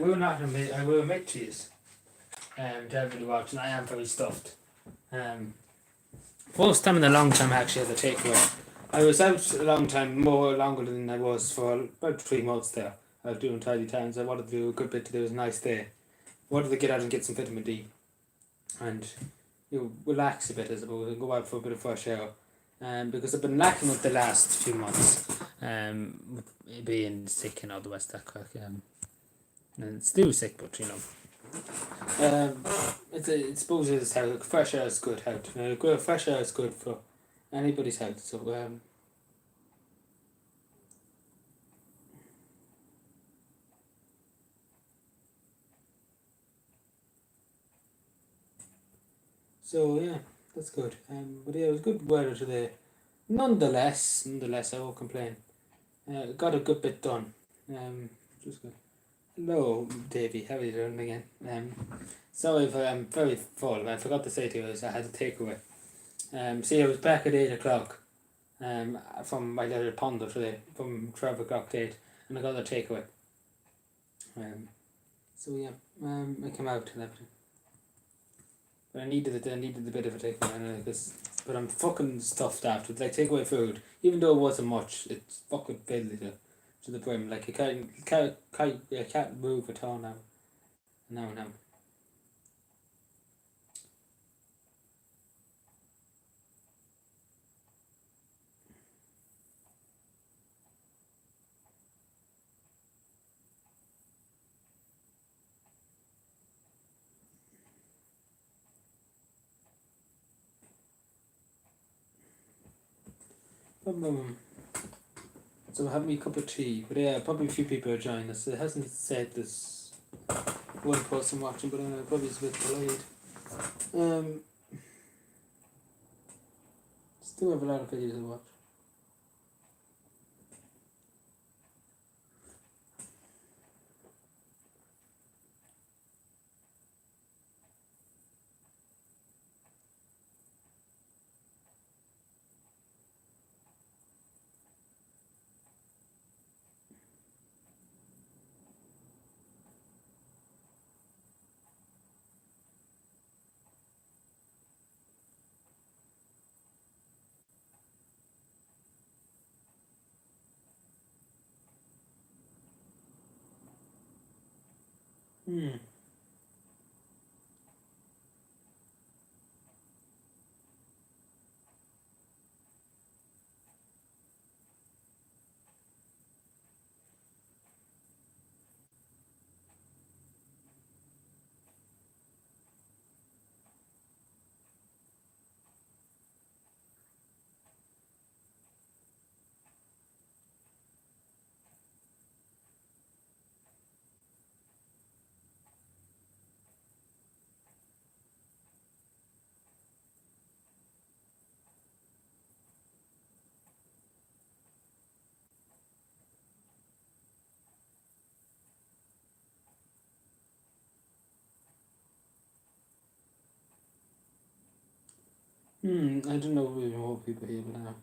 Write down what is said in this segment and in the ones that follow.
will not admit, I will admit to you, to everybody watching, I am very stuffed. First time in a long time I actually had a takeaway. I was out a long time, longer than I was for about 3 months there. I was doing tidy towns. I wanted to do a good bit today. It was a nice day. Wanted to get out and get some vitamin D. And relax a bit, I suppose, and go out for a bit of fresh air. Because I've been lacking it the last few months. With being sick and all the rest of that crack. And still sick, but I suppose it's how fresh air is good health. Fresh air is good for anybody's health. So yeah, that's good. But yeah, it was good weather today. Nonetheless, I won't complain. Got a good bit done. Just good. Hello, Davey. How are you doing again? Sorry if I'm very full. I forgot to say to you is I had a takeaway. See, I was back at 8 o'clock. From my little ponder today, from 12 o'clock to 8, and I got a takeaway. So yeah, I came out and everything. But I needed a bit of a takeaway, but I'm fucking stuffed after. It's like takeaway food, even though it wasn't much, it's fucking filled to the brim. Like I can't move at all now. Now. So have me a cup of tea. But yeah, probably a few people are joining us. It hasn't said this one person watching, but probably it's a bit delayed. Still have a lot of videos to watch. I don't know if we have more people here now.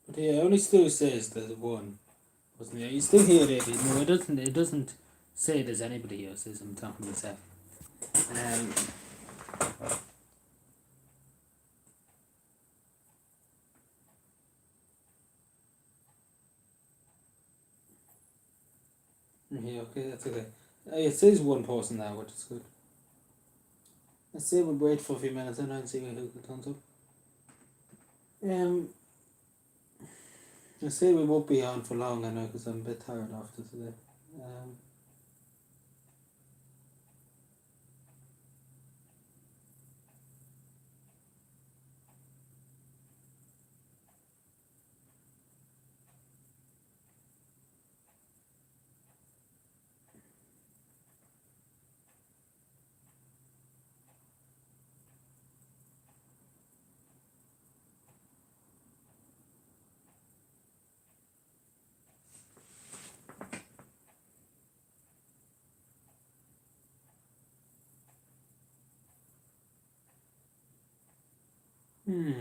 But yeah, it only still says there's one, wasn't it? You still hear it? No, it doesn't. It doesn't say there's anybody here. It says I'm talking to myself. Yeah, okay, that's okay. It says one person now, which is good. Let's say we'll wait for a few minutes and see who comes up. I say we won't be on for long, I know, because I'm a bit tired after today. Hmm.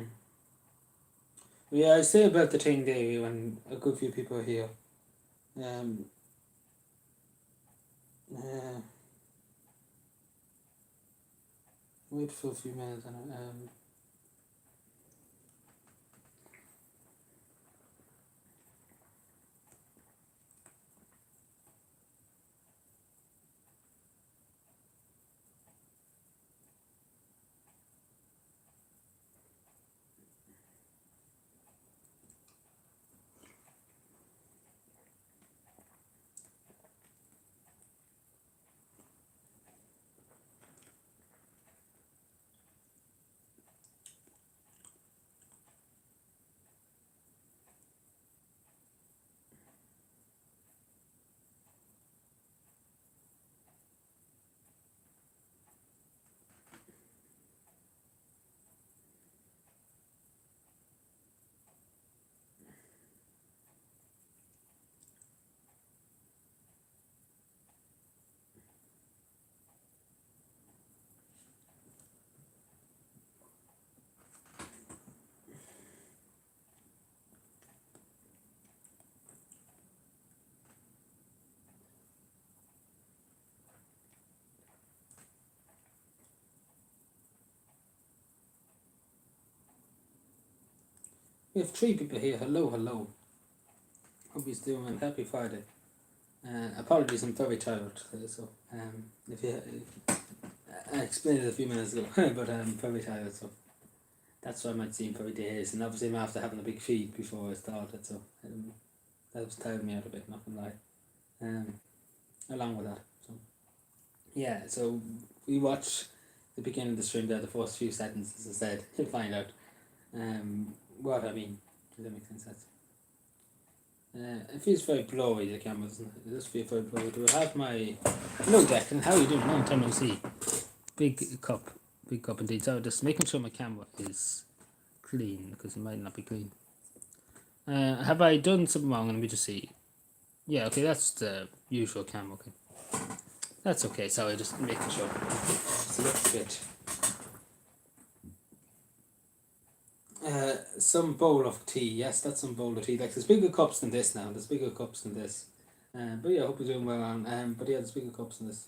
Yeah, I say about the thing there when a good few people are here. Um. Uh, wait for a few minutes and we have three people here. Hello, hello. Hope you're doing well. Happy Friday. Apologies, I'm very tired today, so if you, I explained it a few minutes ago, but I'm very tired, so that's why I might seem very dazed. And obviously, I'm after having a big feed before I started, so that was tiring me out a bit, not gonna lie. Um, Along with that, so yeah, so we watch the beginning of the stream there, the first few seconds, as I said, you'll find out what I mean. Does that make sense? It feels very blurry, the camera, doesn't it? It does feel very blurry. Do I have my... Hello, Declan, how are you doing? Long time no see. Big cup. Big cup indeed. So just making sure my camera is clean, because it might not be clean. Have I done something wrong? Let me just see. Yeah, okay, that's the usual camera, okay. That's okay, sorry, just making sure. Just a little bit. Some bowl of tea. Yes, that's some bowl of tea. Like there's bigger cups than this now. There's bigger cups than this. But yeah, I hope you're doing well on. But yeah, there's bigger cups than this.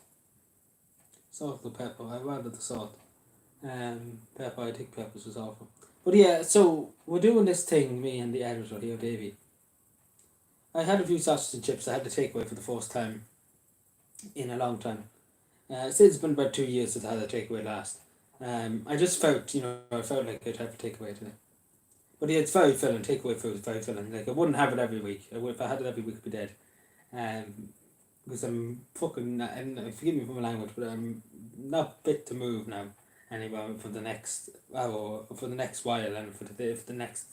Salt or pepper. I rather the salt. Pepper. I think peppers was awful. But yeah, so we're doing this thing. Me and the editor here, Davey. I had a few sausage and chips. I had to take away for the first time in a long time. Since it's been about 2 years since I had a takeaway last. I just felt, I felt like I'd have to take away today. But yeah, it's very filling. Takeaway food is very filling. Like I wouldn't have it every week. If I had it every week, I'd be dead. Um, because I'm fucking. And forgive me for my language, but I'm not fit to move now. Anyway, for the next hour, for the next while, and for the next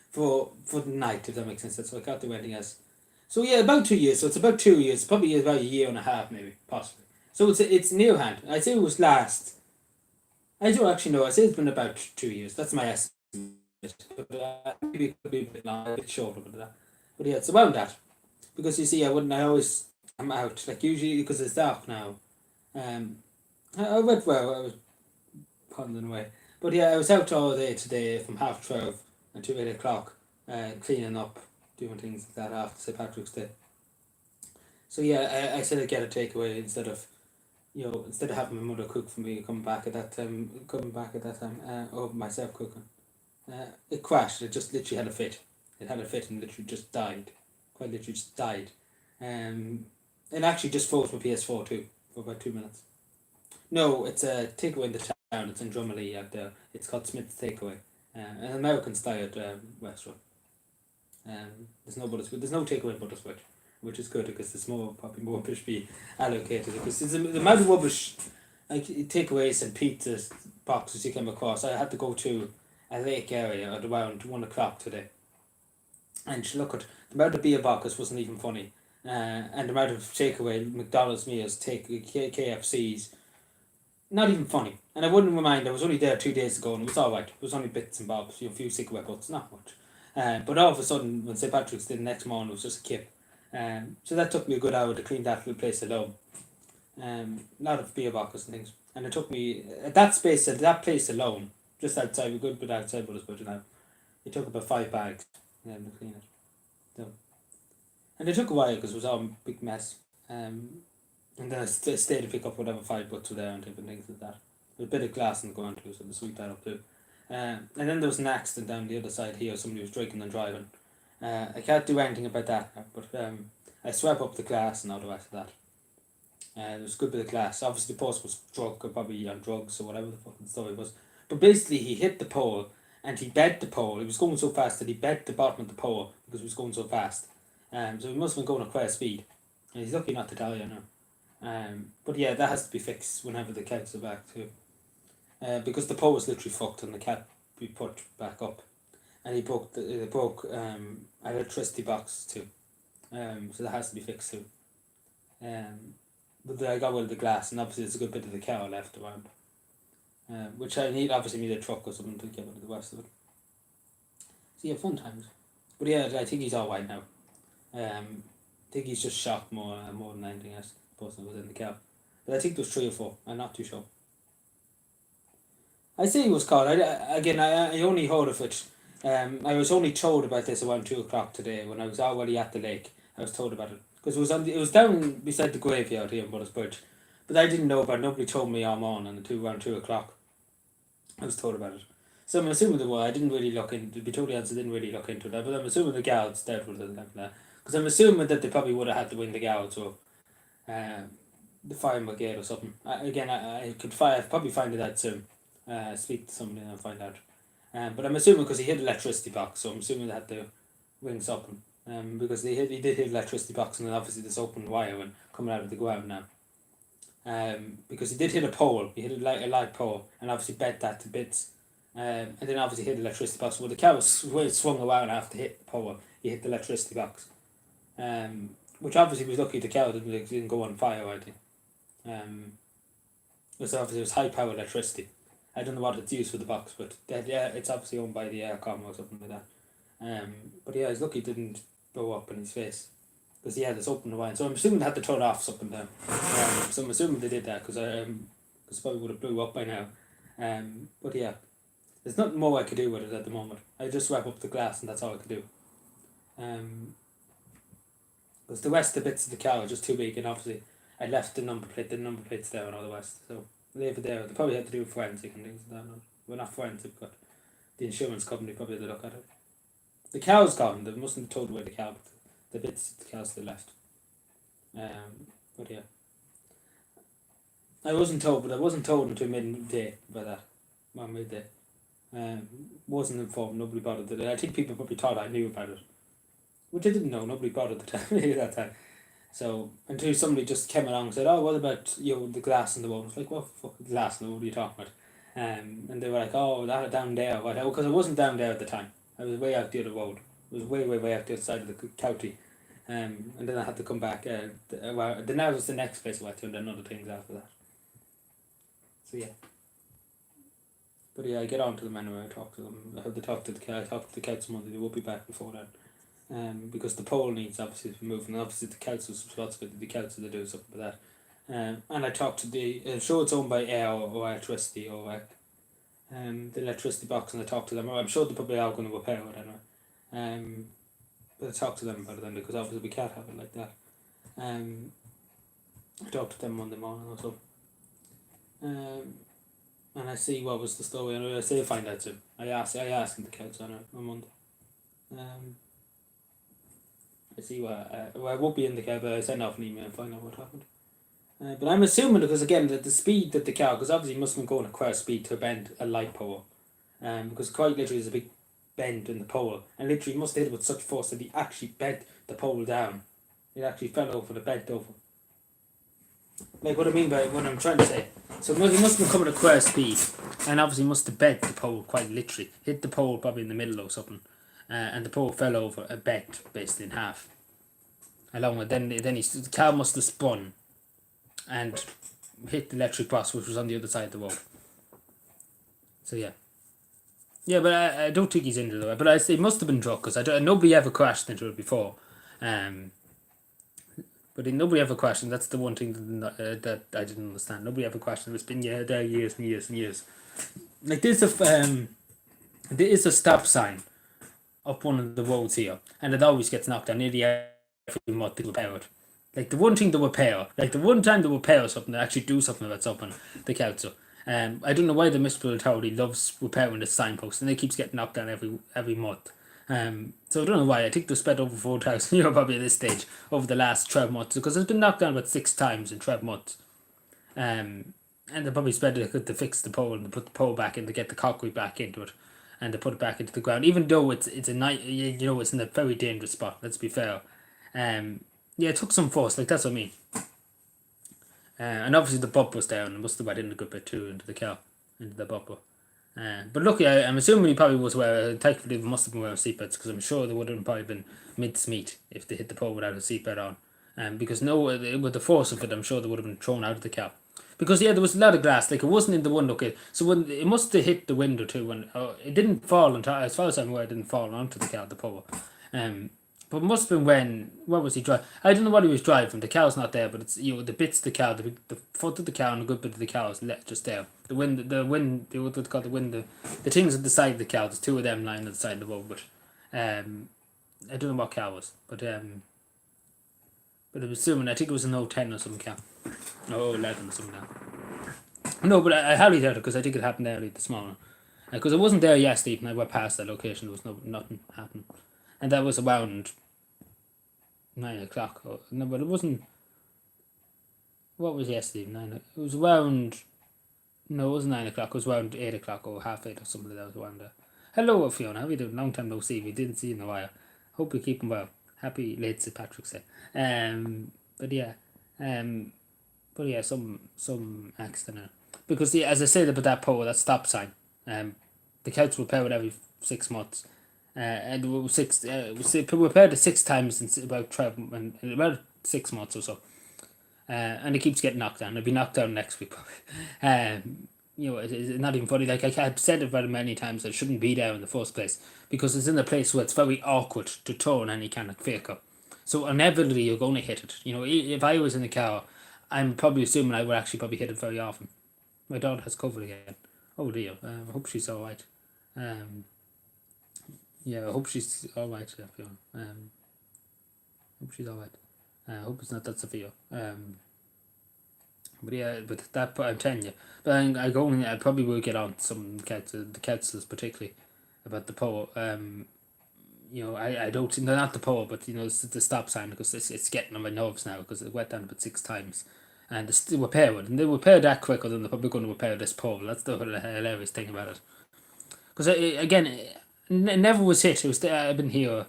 for the night, if that makes sense. So I can't do anything else. So yeah, about 2 years. So it's about 2 years. Probably about a year and a half, maybe possibly. So it's near hand. I'd say it was last. I don't actually know. I say it's been about 2 years. That's my estimate. But maybe it could be a bit longer, a bit shorter, but yeah, it's around that. Because you see, I wouldn't. I always I'm out like usually because it's dark now. Um, I went well. I was pondering away, but yeah, I was out all day today from 12:30 until 8 o'clock, cleaning up, doing things like that after St Patrick's Day. So yeah, I said I'd get a takeaway instead of having my mother cook for me, coming back at that time, or myself cooking. It crashed. It just literally had a fit. It had a fit and literally just died. Quite literally just died. It actually just froze my PS4 too for about 2 minutes. No, it's a takeaway in the town. It's in Drumley out there. It's called Smith's Takeaway, an American style restaurant. There's no takeaway in Butterswitch, which is good because there's probably more rubbish be allocated because the amount of rubbish like takeaways and pizzas boxes you come across. I had to go to a lake area at around 1 o'clock today, and look at the amount of beer boxes wasn't even funny, and the amount of takeaway McDonald's meals, KFCs, not even funny. And I wouldn't remind. I was only there 2 days ago, and it was all right. It was only bits and bobs, a few cigarette butts, not much. But all of a sudden, when St Patrick's Day the next morning, it was just a kip. So that took me a good hour to clean that little place alone. A lot of beer boxes and things, and it took me at that place alone. just outside, a good bit outside what I was putting out. It took about 5 bags to clean it. So, and it took a while because it was all a big mess. And then I stayed to pick up whatever 5 butts were there and different things like that. There was a bit of glass in the ground too, so they sweep that up too. And then there was an accident down the other side here. Somebody was drinking and driving. I can't do anything about that, but I swept up the glass and all the rest of that. There was a good bit of glass. Obviously, the post was drunk or probably on drugs or whatever the fucking story was. But basically, he hit the pole and he bent the pole. He was going so fast that he bent the bottom of the pole because he was going so fast. So he must have been going at quite a speed. And he's lucky not to die, but yeah, that has to be fixed whenever the cats are back too. Because the pole was literally fucked and the cat be put back up. And he broke electricity box too. So that has to be fixed too. But I got rid of the glass, and obviously there's a good bit of the cow left around. Which I need a truck or something to get rid of the rest of it. So yeah, fun times. But yeah, I think he's alright now. I think he's just shocked more than anything else. The person was in the cow. But I think there was 3 or 4. I'm not too sure. I say he was caught. I only heard of it. I was only told about this around 2 o'clock today when I was already at the lake. I was told about it because it was down beside the graveyard here in Butters Bridge, but I didn't know about it. Nobody told me all morning until around 2 o'clock. I was told about it, so I'm assuming there were. I didn't really look into. To be totally honest, I didn't really look into that. But I'm assuming the guards dealt with it like that because I'm assuming that they probably would have had to win the guards or the fire brigade or something. I could probably find it out soon. Speak to somebody and find out. But I'm assuming because he hit electricity box, so I'm assuming they had to ring something. Because he did hit electricity box, and then obviously this open wire and coming out of the ground now. Because he did hit a pole, he hit a light pole, and obviously bent that to bits. And then obviously hit the electricity box. Well, the cow swung around after hit the pole. He hit the electricity box. Which obviously was lucky the cow didn't go on fire, I think. Because obviously it was high power electricity. I don't know what it's used for the box, but it's obviously owned by the Aircom or something like that. But yeah, he's lucky it didn't blow up in his face. Because he had this open wine. So I'm assuming they had to turn off something down. So I'm assuming they did that because it probably would have blew up by now. But yeah, there's nothing more I could do with it at the moment. I just wrap up the glass and that's all I could do. Because the rest of the bits of the car are just too big, and obviously I left the number plates there and all the rest. So leave it there. They probably had to do forensic and things like that. Well, not forensic, but the insurance company probably had to look at it. The cow's gone. They mustn't have told away the cow, but the bits of the cow still left. But yeah, I wasn't told until midday about that. Well, midday. Wasn't informed. Nobody bothered it. I think people probably thought I knew about it, which I didn't know. Nobody bothered to tell me that time. So until somebody just came along and said, "Oh, what about the glass in the wall?" I was like, "What fucking glass? What are you talking about?" And they were like, "Oh, that down there." Because I wasn't down there at the time. I was way out the other road. It was way out the other side of the county. And then I had to come back. Then that was the next place I went to, and then other things after that. So yeah. But yeah, I get on to them anyway. I talk to them. I have to talk to the cat. I talk to the cats Monday. They will be back before that. Because the pole needs obviously to move, and obviously the council's responsibility. The council to do something with that. And I talked to the sure it's owned by air or electricity or the electricity box, and I talked to them. I'm sure they're probably all going to repair it anyway. But I talked to them about it then because obviously we can't have it like that. I talked to them Monday morning or so. And I see what was the story, and I say find out soon. I asked him the council on Monday. I see what I won't be in the car, but I send off an email and find out what happened. But I'm assuming because again that the speed that the car, because obviously he must have been going at quite a speed to bend a light pole, because quite literally there's a big bend in the pole, and literally must have hit it with such force that he actually bent the pole down. It actually fell over, the bent over. Like what I mean by what I'm trying to say. So he must have been coming at quite a speed, and obviously must have bent the pole quite literally. Hit the pole probably in the middle or something, and the pole fell over, bent basically in half. Along with the car must have spun, and hit the electric box which was on the other side of the road. So yeah. Yeah, but I don't think he's injured though. But he must have been drunk because nobody ever crashed into it before. But nobody ever crashed, and that's the one thing that I didn't understand. Nobody ever crashed, and it's been there years and years and years. like there is a stop sign up one of the roads here, and it always gets knocked down nearly every month to repair it. Like the one thing they repair, like the one time they repair something, they actually do something about something, the council. I don't know why the municipal authority loves repairing the signpost, and it keeps getting knocked down every month. So I don't know why. I think they spent over 4,000 euro probably at this stage over the last 12 months because it's been knocked down about 6 times in 12 months. And they probably spent it to fix the pole and to put the pole back in to get the concrete back into it, and to put it back into the ground. Even though it's a night, it's in a very dangerous spot. Let's be fair. Yeah, it took some force. Like that's what I mean. And obviously the bump was down. It must have went in a good bit too into the car, into the bumper. But look, I'm assuming he probably was wearing. Thankfully, they must have been wearing seatbelts because I'm sure they would have probably been mid-smeet if they hit the pole without a seatbelt on. Because with the force of it, I'm sure they would have been thrown out of the car. Because yeah, there was a lot of glass. Like it wasn't in the window. Okay, so when it must have hit the window too. When it didn't fall as far as I'm aware, it didn't fall onto the car, the pole. But it must have been what was he driving? I don't know what he was driving. The car's not there, but it's the bits of the car, the foot of the car and a good bit of the car is just there. The what they call the things at the side of the car. There's two of them lying at the side of the road, but I don't know what car was, but I'm assuming I think it was an 010 or some car, or 11 or something now. No, but I highly doubt it because I think it happened early this morning. Because I wasn't there yesterday, and I went past that location. There was nothing happening, and that was around 9 o'clock. No, but it wasn't. What was yesterday? It was around. No, it wasn't 9 o'clock. It was around 8 o'clock or half 8 or something like that. Was around there. Hello, Fiona. How are you doing? Long time no see. We didn't see you in a while. Hope you're keeping well. Happy late St. Patrick's Day. But yeah, some accident. Because as I said about that pole, that stop sign. The council repair it every 6 months. And we repaired it 6 times in about 6 months or so. And it keeps getting knocked down. It'll be knocked down next week probably. It's not even funny. Like I've said it very many times, it shouldn't be there in the first place because it's in a place where it's very awkward to turn any kind of vehicle. So inevitably you're going to hit it. If I was in the car, I'm probably assuming I would actually probably hit it very often. My daughter has COVID again. Oh dear. I hope she's all right. Yeah, I hope she's all right. Hope she's all right. I hope it's not that severe. But yeah, but that I'm telling you, but I probably will get on some the councillors particularly about the poll. I don't not the poll, but it's the stop sign because it's getting on my nerves now because it went down about 6 times, and they still repair it, and they repair that quicker than they're probably going to repair this poll. That's the hilarious thing about it. Because again, it never was hit. It was I've been here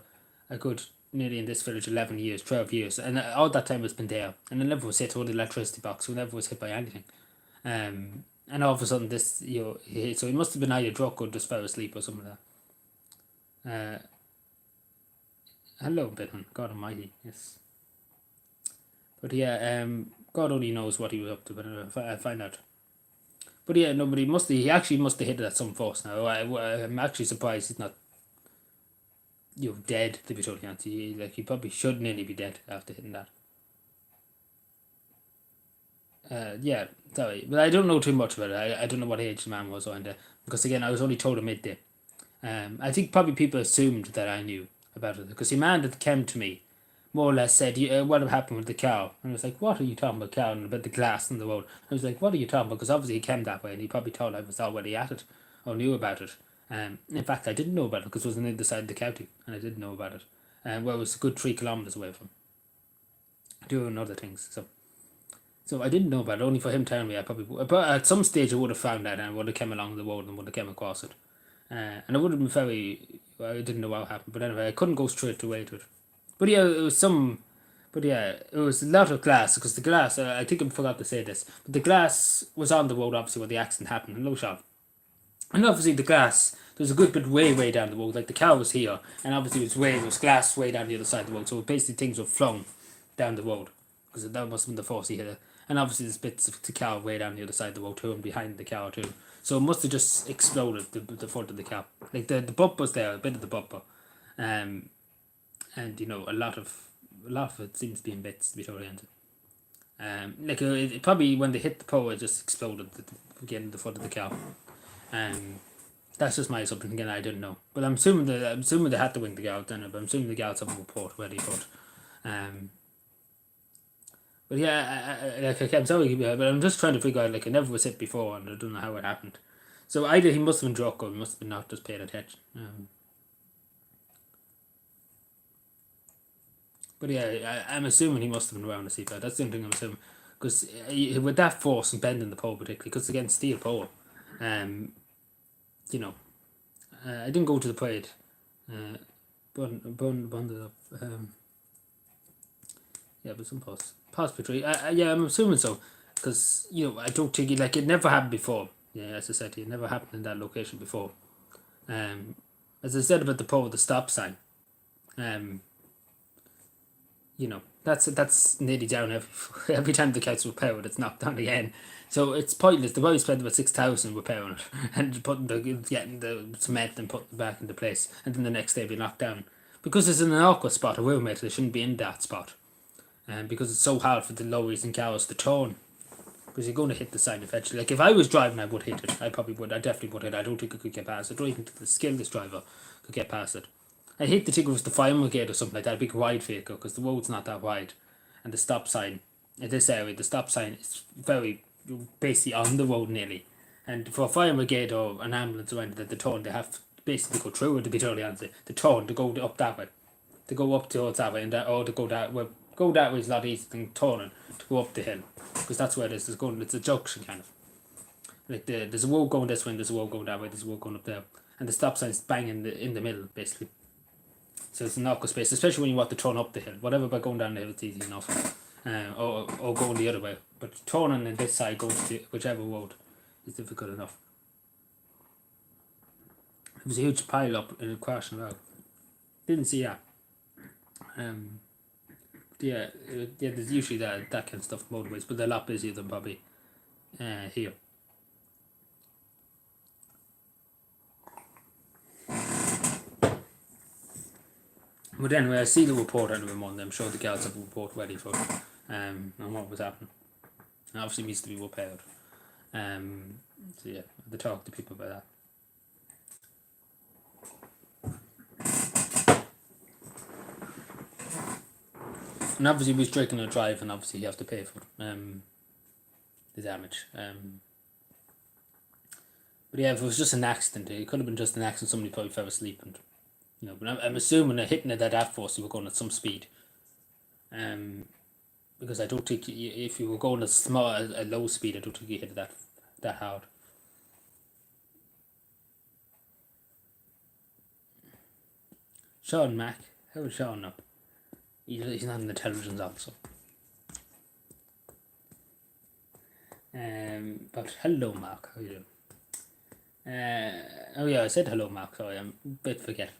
a good nearly in this village 11 years, 12 years, and all that time it's been there, and it never was hit with the electricity box. We never was hit by anything. And all of a sudden this so he must have been either drunk or just fell asleep or something like that. Hello, Bitman. God Almighty, yes. But yeah, God only knows what he was up to, but I find out. But yeah, he actually must have hit it at some force now. I'm actually surprised he's not dead, to be totally honest. He probably should nearly be dead after hitting that. Yeah, sorry, but I don't know too much about it. I don't know what age the man was on there because again I was only told at midday. I think probably people assumed that I knew about it because the man that came to me more or less said, what happened with the cow? And I was like, what are you talking about, cow? And about the glass in the road. I was like, what are you talking about? Because obviously he came that way and he probably thought I was already at it or knew about it. In fact, I didn't know about it because it was on the other side of the county and I didn't know about it. Well, it was a good 3 kilometres away from doing other things. So I didn't know about it. Only for him telling me, I probably would. But at some stage I would have found out and I would have come along the road and would have come across it. And it would have been I didn't know what happened. But anyway, I couldn't go straight away to it. But yeah, it was it was a lot of glass because the glass, I think I forgot to say this, but the glass was on the road obviously when the accident happened in Lowshall. And obviously the glass, there was a good bit way down the road, like the car was here, and obviously there was glass way down the other side of the road, so basically things were flung down the road, because that must have been the force he hit it. And obviously there's bits of the car way down the other side of the road too, and behind the car too. So it must have just exploded, the front of the car. Like the bumper was there, a bit of the bumper. And a lot of it seems to be in bits, to be totally honest. It probably when they hit the pole, it just exploded again the front of the car. That's just my assumption. Again, I didn't know, but I'm assuming they had to win the Gals, then. But I'm assuming the Gals have a report ready for it. But yeah, I'm sorry, but I'm just trying to figure out. Like, it never was hit before, and I don't know how it happened. So either he must have been drunk, or he must have been not just paying attention. But yeah, I'm assuming he must have been around the seatbelt. That's the only thing I'm assuming. Because with that force and bending the pole, particularly, because again, steel pole, you know, I didn't go to the parade. Bundled up. Yeah, but some pause betray. Yeah, I'm assuming so, because I don't think it never happened before. Yeah, as I said, it never happened in that location before. As I said about the pole, the stop sign. That's nearly down every time the couch repaired, it's knocked down again. So it's pointless. They've already spent about 6,000 repairing it and getting the cement and putting it back into place, and then the next day be knocked down because it's in an awkward spot. A roommate, they shouldn't be in that spot, and because it's so hard for the lorries and cars to turn, because you're going to hit the sign eventually. Like if I was driving, I would hit it. I probably would. I definitely would hit it. I don't think I could get past it. I don't even think the skilless driver could get past it. I hate the ticket was the fire brigade or something like that, a big wide vehicle, because the road's not that wide, and the stop sign in this area, the stop sign is very basically on the road nearly, and for a fire brigade or an ambulance around it, the turn they have to basically go through it, to be totally honest. The turn to go up that way, to go up towards that way, and or to go that way. Go that way is a lot easier than turning to go up the hill, because that's where it is. It's a junction kind of. Like there's a road going this way, and there's a road going that way, there's a road going up there, and the stop sign's bang in the middle basically. So it's an awkward space, especially when you want to turn up the hill. Whatever by going down the hill, it's easy enough. Or going the other way. But turning on this side, going to whichever road is difficult enough. It was a huge pile up and it crashed around. Didn't see that. Yeah, there's usually that kind of stuff motorways, but they're a lot busier than probably here. But anyway, I see the report anyway Monday. I'm sure the girls have a report ready for it, and what was happening. And obviously needs to be repaired. So yeah, I have to talk to people about that. And obviously we was drinking a drive, and obviously you have to pay for the damage. But yeah, if it was just an accident, it could have been just an accident. Somebody probably fell asleep, and but I'm assuming they're hitting it at that force. You were going at some speed. Because I don't think if you were going a low speed, I don't think you hit it that hard. Sean Mack, how is Sean up? He's not an intelligence officer. But hello, Mark. How are you doing? Oh yeah, I said hello, Mark. Sorry, I'm a bit forgetful.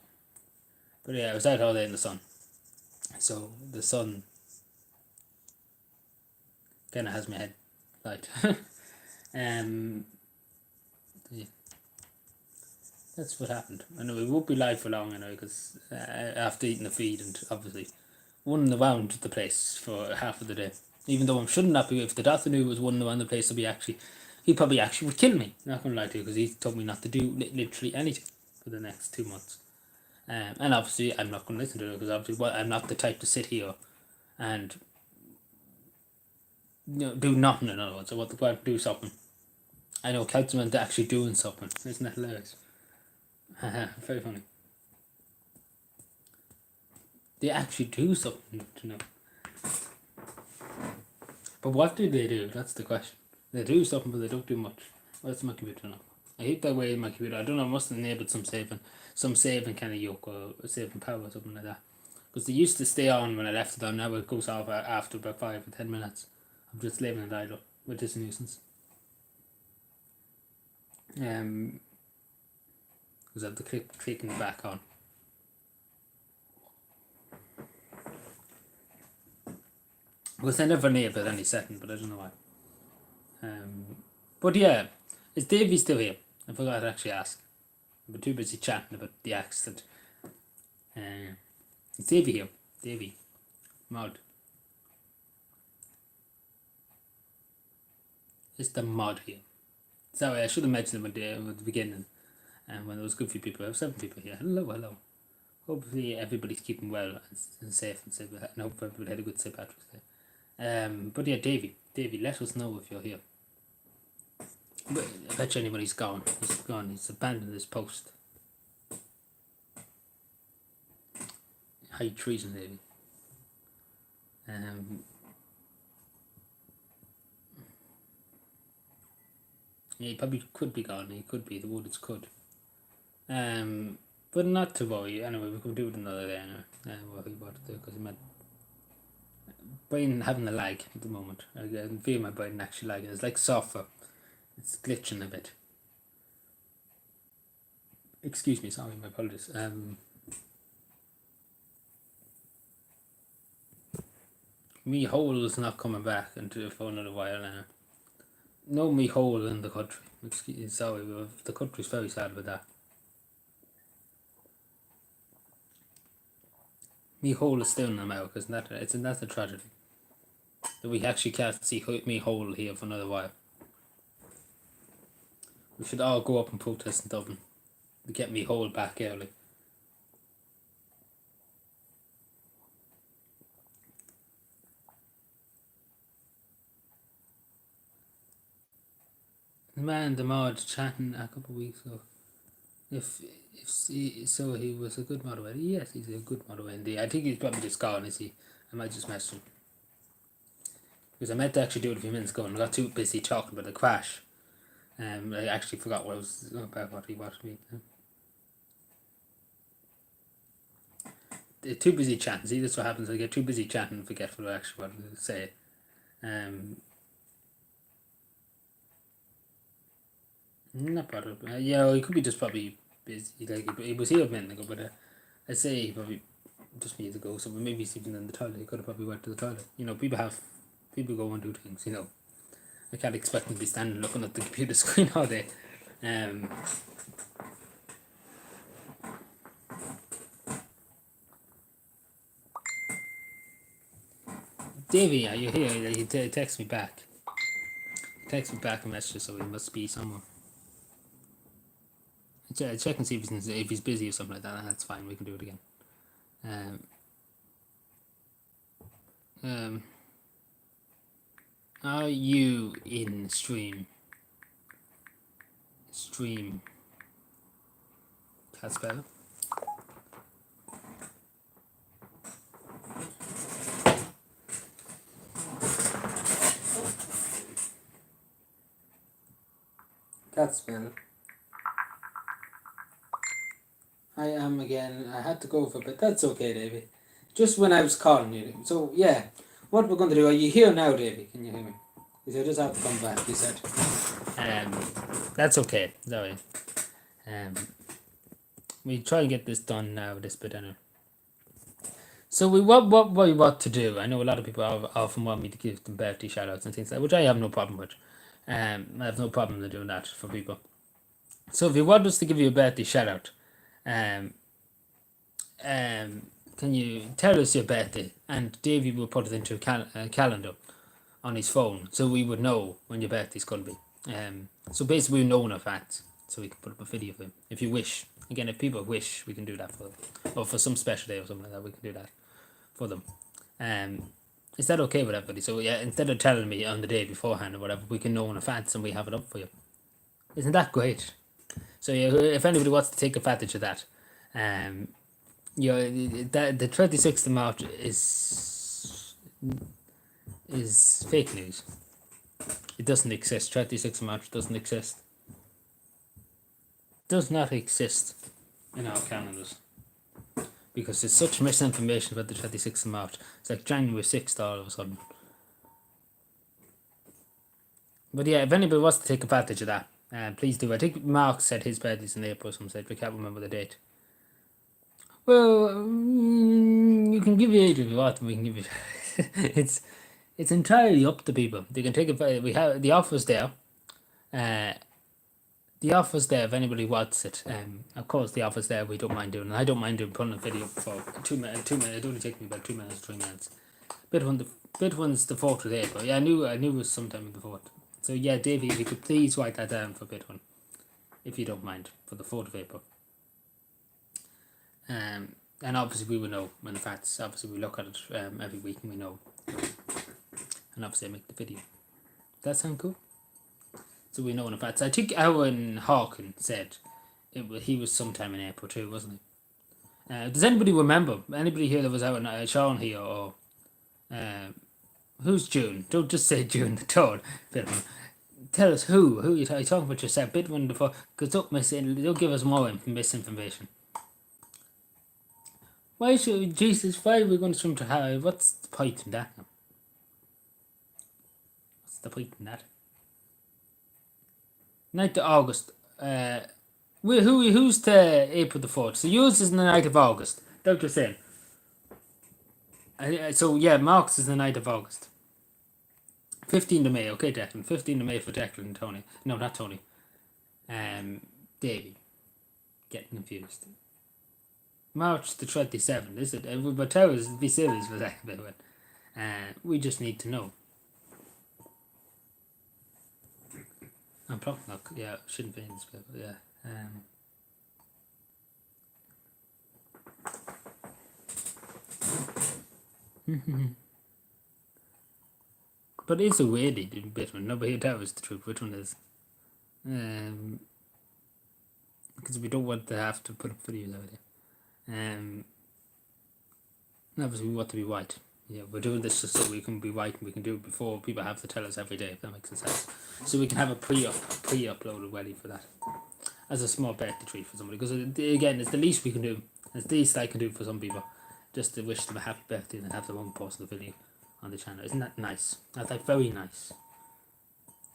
But yeah, I was out all day in the sun. So the sun kind of has my head light. Yeah. That's what happened. I know we won't be live for long, because after eating the feed and obviously running around the place for half of the day. Even though I should not be, if the doctor knew it was running around the place, he probably actually would kill me. Not gonna lie to you, because he told me not to do literally anything for the next 2 months. And obviously I'm not going to listen to it, because obviously I'm not the type to sit here and do nothing. In other words, I want to go out and do something. I know councilmen actually doing something. Isn't that hilarious? Very funny. They actually do something, But what do they do? That's the question. They do something, but they don't do much. Where's my computer now? I hate that way in my computer. I don't know, I must have enabled some saving kind of yoke or saving power or something like that. Because they used to stay on when I left it on. Now it goes off after about 5 or 10 minutes. I'm just leaving it idle, which is a nuisance. Because I have to clicking it back on. Because I never enabled any setting, but I don't know why. But yeah, is Davey still here? I forgot to actually ask. I'm too busy chatting about the accident. Is Davey here? Davey. Mod. Is the mod here? Sorry, I should have mentioned them at the beginning. And when there was a good few people, there were 7 people here. Hello. Hopefully everybody's keeping well and safe and hope everybody had a good St. Patrick's Day. But yeah, Davey, let us know if you're here. But I bet you anybody's gone. He's gone. He's abandoned his post. High treason, Davey. Yeah, he probably could be gone. He could be. The Woodeds could. But not to worry. Anyway, we can do it another day. Anyway, what he wanted to do, because he might. Brain having a lag at the moment. I can feel my brain actually lagging. It's like software. It's glitching a bit. Excuse me, sorry, my apologies. Me hole is not coming back for another while now. No me hole in the country. Sorry, the country's very sad about that. Me hole is still in America, isn't that? That's a tragedy. That we actually can't see me hole here for another while. We should all go up and protest in Dublin to get me hole back early. Man, the mod chatting a couple of weeks ago. If so, he was a good moderator. Yes, he's a good moderator indeed. I think he's probably just gone. Is he? I might just message him because I meant to actually do it a few minutes ago and I got too busy talking about the crash. I actually forgot what he wanted me. Too busy chatting. See, that's what happens. I get too busy chatting and forget what I actually wanted to say. Not bothered. Yeah, he could be just probably busy. Like he was here a minute ago, but I'd say he probably just needs to go. So maybe he's even in the toilet. He could have probably went to the toilet. You know, people go and do things. You know, I can't expect him to be standing looking at the computer screen all day. Davey, are you here? He texts me back. Text me back a message, so he must be somewhere. Check and see if he's busy or something like that. That's fine. We can do it again. Are you in stream? That's better. That's better. I am again. I had to go for a bit. That's okay, Davey. Just when I was calling you. So, yeah. What we're going to do, are you here now, Davey? Can you hear me? Because I just have to come back, you said. That's okay. Sorry. We try and get this done now, this bit anyway. So what to do? I know a lot of people often want me to give them birthday shout-outs and things like that, which I have no problem with. I have no problem in doing that for people. So if you want us to give you a birthday shout-out, can you tell us your birthday? And Davey will put it into a calendar on his phone, so we would know when your birthday's going to be. So basically we know in advance, so we can put up a video for him. If you wish. Again, if people wish, we can do that for them. Or for some special day or something like that, we can do that for them. Is that okay with everybody? So yeah, instead of telling me on the day beforehand or whatever, we can know in advance and we have it up for you. Isn't that great? So yeah, if anybody wants to take advantage of that, the 26th of March is fake news. It doesn't exist. 26th of March doesn't exist. Does not exist in our calendars. Because there's such misinformation about the 26th of March. It's like January 6th all of a sudden. But yeah, if anybody wants to take advantage of that, please do. I think Mark said his birthday's in April or something. I can't remember the date. Well, you can give your age if you want. We can give you. It's entirely up to people. They can take it. We have the offers there. The offer's there if anybody wants it. Of course, the offer's there. We don't mind doing it. I don't mind putting a video for 2 minutes. It only takes me about 2 minutes, 3 minutes. Bit one's the 4th of April. Yeah, I knew it was sometime in the 4th. So yeah, Davey, if you could please write that down for bit one, if you don't mind, for the 4th of April. And obviously we will know when the facts. Obviously we look at it every week and we know. And obviously I make the video. Does that sound cool? So we know when the facts. I think Owen Hawken said he was sometime in April too, wasn't he? Does anybody remember? Anybody here that was out on Sean here or who's June? Don't just say June the Toad. Tell us who you talking about yourself. Bit one before, because don't give us more misinformation. Why should Jesus? Why are we going to swim to Harry? What's the point in that? What's the point in that? 9th of August. Who's the April the 4th? So yours is the 9th of August. Dr. Saying. So yeah, Mark's is the 9th of August. 15th of May, okay, Declan. 15th of May for Declan and Tony. No, not Tony. Davey. Getting confused. March the 27th, is it? But tell us, be serious for that bit. We just need to know. I'm probably not, yeah, shouldn't be in this bit, but yeah. But it's a weird bit one. Nobody tells us the truth. Which one is? Because we don't want to have to put up videos out there. Obviously we want to be white. Yeah, we're doing this just so we can be white and we can do it before people have to tell us every day, if that makes sense. So we can have a pre-uploaded ready for that. As a small birthday treat for somebody. Because again, it's the least we can do. It's the least I can do for some people. Just to wish them a happy birthday and have them one post the video on the channel. Isn't that nice? That's like very nice.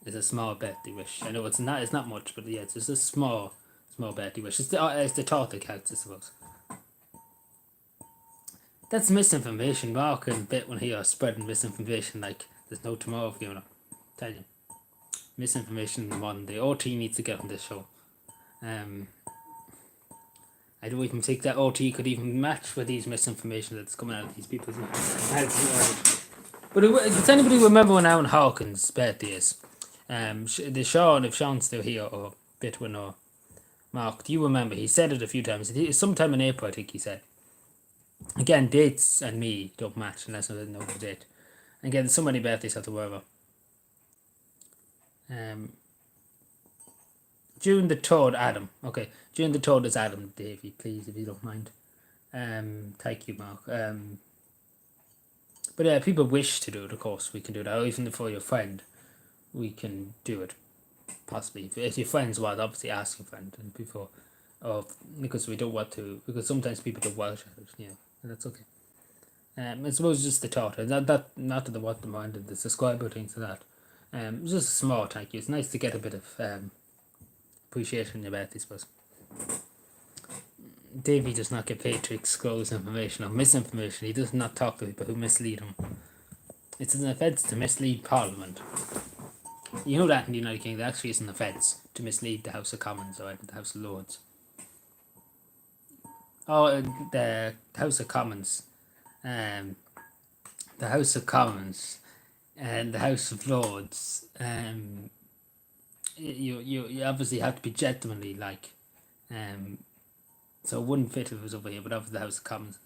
It's a small birthday wish. I know it's not much, but yeah, it's just a small birthday wish. It's the thought that counts, I suppose. That's misinformation. Mark and Bitwin here are spreading misinformation like there's no tomorrow for you, tell you. Misinformation in one day. OT needs to get on this show. I don't even think that OT could even match with these misinformation that's coming out of these people's mouths. But does anybody remember when Alan Hawkins' birthday is? If Sean's still here, or Bitwin or Mark, do you remember? He said it a few times. Sometime in April, I think he said. Again, dates and me don't match unless I know the date. Again, so many birthdays have to worry about. June the 3rd, Adam. Okay, June the 3rd is Adam, Davey, please, if you don't mind. Thank you, Mark. But yeah, people wish to do it, of course, we can do that. Or even for your friend, we can do it. Possibly. If your friends want, obviously ask your friend and before. Because we don't want to, because sometimes people don't watch it, yeah, and that's okay. I suppose just the thought, not that they want the mind and the subscriber things to that. Just a small thank you. It's nice to get a bit of appreciation in your birthday, I suppose. Davey does not get paid to disclose information or misinformation. He does not talk to people who mislead him. It's an offence to mislead Parliament. You know that in the United Kingdom, actually it's an offence to mislead the House of Commons or the House of Lords. Oh, the House of Commons. The House of Commons and the House of Lords. You obviously have to be gentlemanly, like. So it wouldn't fit if it was over here, but obviously the House of Commons,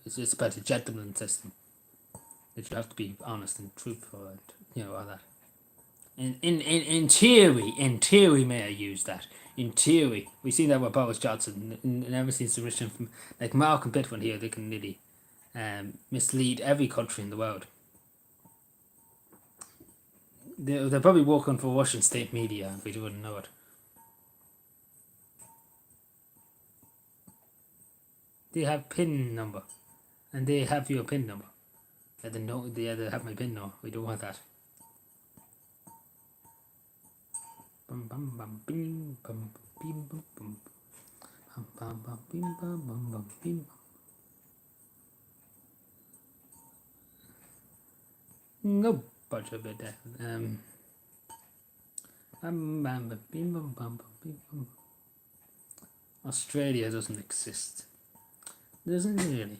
it's just about a gentleman system. That you have to be honest and truthful and all that. In theory, may I use that? In theory, we've seen that with Boris Johnson, and ever since the written from like Mark and Bitwin here, they can really mislead every country in the world. They're probably working for Russian state media if we wouldn't know it. They have PIN number, and they have your PIN number. They have my PIN number. We don't want that. Bum bum bum bing bum bim bum bum bum bum bum bim bum bum bum bim. No bunch of it there. Australia doesn't exist. Doesn't it really?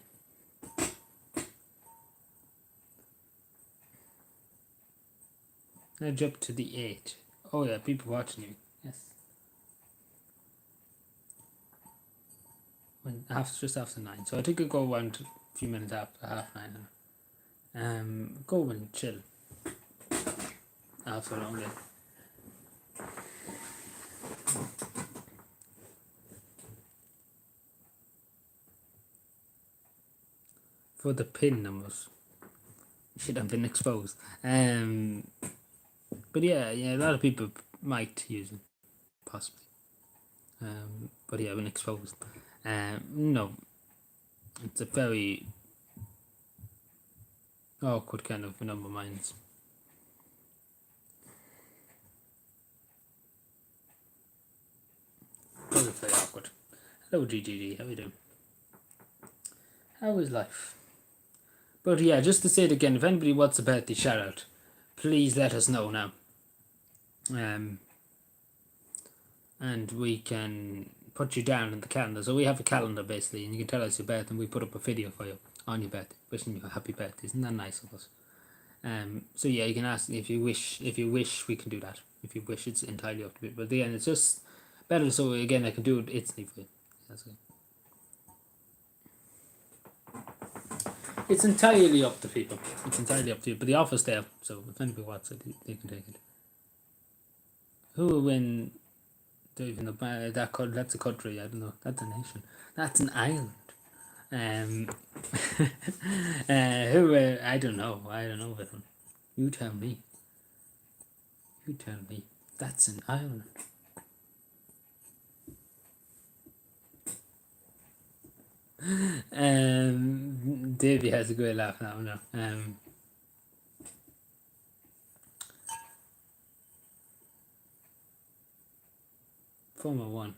Now jump to the 8. Oh yeah, people watching you. Yes. Just after 9. So I think I'll go around a few minutes after 9:30. Go and chill. After a long day. For the pin numbers. Should have been exposed. But yeah, a lot of people might use it, possibly. But yeah, been exposed. No, it's a very awkward kind of number of minds. Very awkward. Hello, GGG. How are you doing? How is life? But yeah, just to say it again, if anybody wants a birthday shout out, please let us know now. And we can put you down in the calendar. So we have a calendar basically, and you can tell us your birthday, and we put up a video for you on your birthday, wishing you a happy birthday. Isn't that nice of us? So yeah, you can ask if you wish. If you wish, we can do that. If you wish, it's entirely up to you. But again, it's just better. So again, I can do it instantly for you. That's good. It's entirely up to people. It's entirely up to you. But the offer's there, so if anybody wants it, they can take it. Who will win? Don't even know that's a country. I don't know. That's a nation. That's an island. Who? I don't know. I don't know that one. You tell me. You tell me. That's an island. Davey has a great laugh now. No. Formula 1.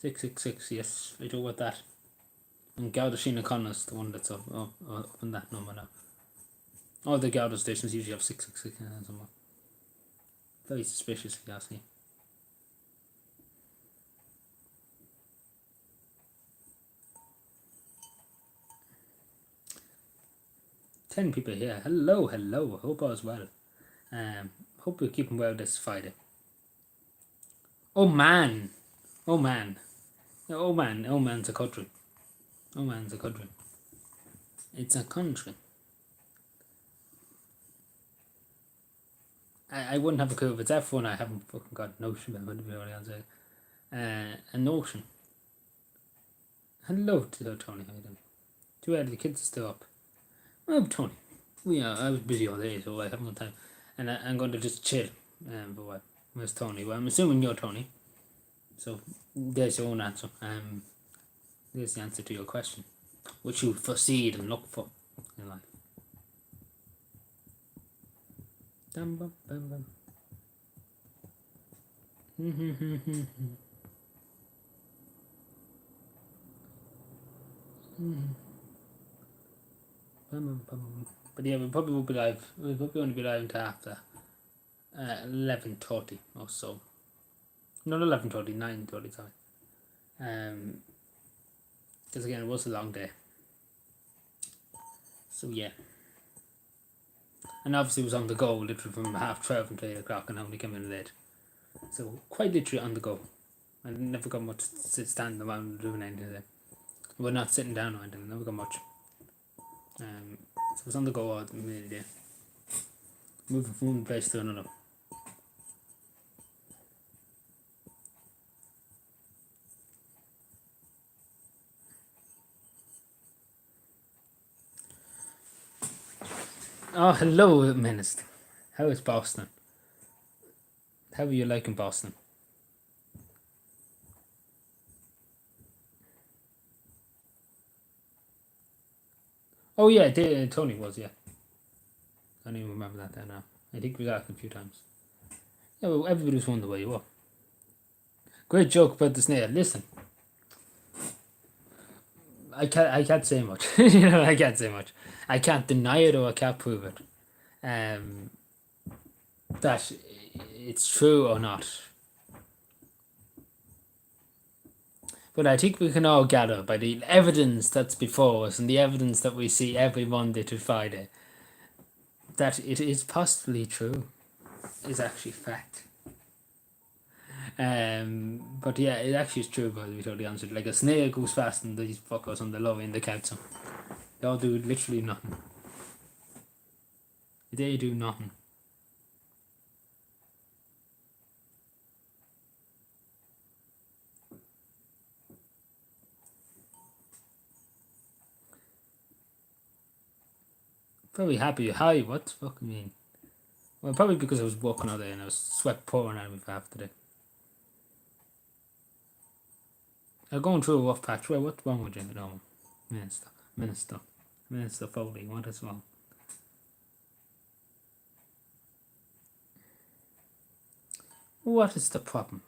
666, yes, I do with that. And Gouda Sheena Connor's the one that's up in that number now. All the Gouda stations usually have 666 somewhere. Very suspicious if you ask me. Ten people here. Hello. Hope all's well. Hope you're keeping well this Friday. Oh man. Oman's a country. Oman's a country. It's a country. I wouldn't have a clue if it's F1. I haven't fucking got a notion about it. A notion. Hello, Tony. How you doing? Too early. The kids are still up. Oh, Tony. I was busy all day, so I haven't got time. And I'm going to just chill. But what? Where's Tony? Well, I'm assuming you're Tony. So there's your own answer. There's the answer to your question, which you foresee and look for in life. Bum, bum, bum, bum. But yeah, we probably won't be live. We'll probably only be live until after 11:30 or so. Not 11:30, 9:30, sorry. Because again, it was a long day. So yeah. And obviously it was on the go, literally from 12:30 until 8 o'clock, and I only came in late. So quite literally on the go. I never got much standing around doing anything today. We're not sitting down or anything, never got much. So it was on the go all the day. Moving from one place to another. Oh, hello, Minister. How is Boston? How are you liking Boston? Oh yeah, Tony was, yeah. I don't even remember that there now. I think we was asking a few times. Yeah, well, everybody was wondering where you were. Great joke about the snail. Listen, I can't say much. I can't say much. I can't deny it or I can't prove it. That it's true or not. But I think we can all gather by the evidence that's before us and the evidence that we see every Monday to Friday that it is possibly true. is actually fact. But yeah, it actually is true, but to be totally honest with you. Like a snail goes faster than these fuckers on the love in the council. They all do literally nothing. They do nothing. Probably happy. Hi, what the fuck you mean? Well, probably because I was walking all day and I was sweat pouring out of me for half the day. I'm going through a rough patch. Well, what's wrong with you? No, Minister Foley, what is wrong? What is the problem?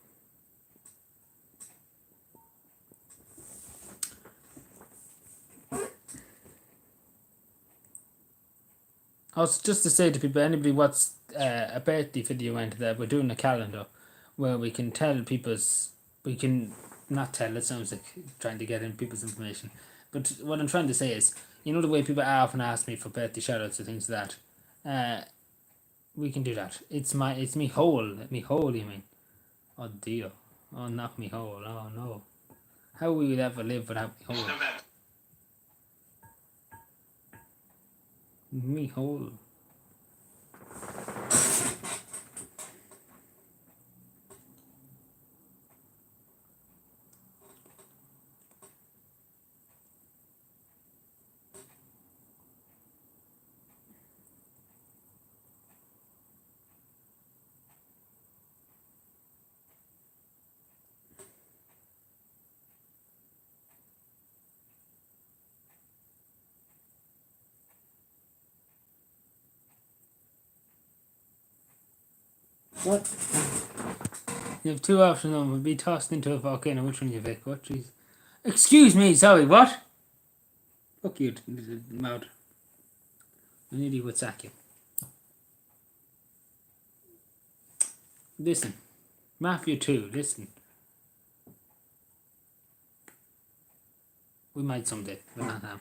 Also, just to say to people, anybody wants a birthday video into there, we're doing a calendar where we can tell people's, we can not tell, it sounds like trying to get in people's information. But what I'm trying to say is, you know the way people often ask me for birthday shoutouts or things like that? We can do that. It's me whole, you mean? Oh dear. Oh, not me whole, oh no. How will we ever live without me whole? Me whole. What? You have two options on will be tossed into a volcano. Which one do you pick? What? Jeez. Excuse me, sorry, what? Fuck you, mouth. I nearly would sack you. Listen. Mafia 2, listen. We might someday, but not now.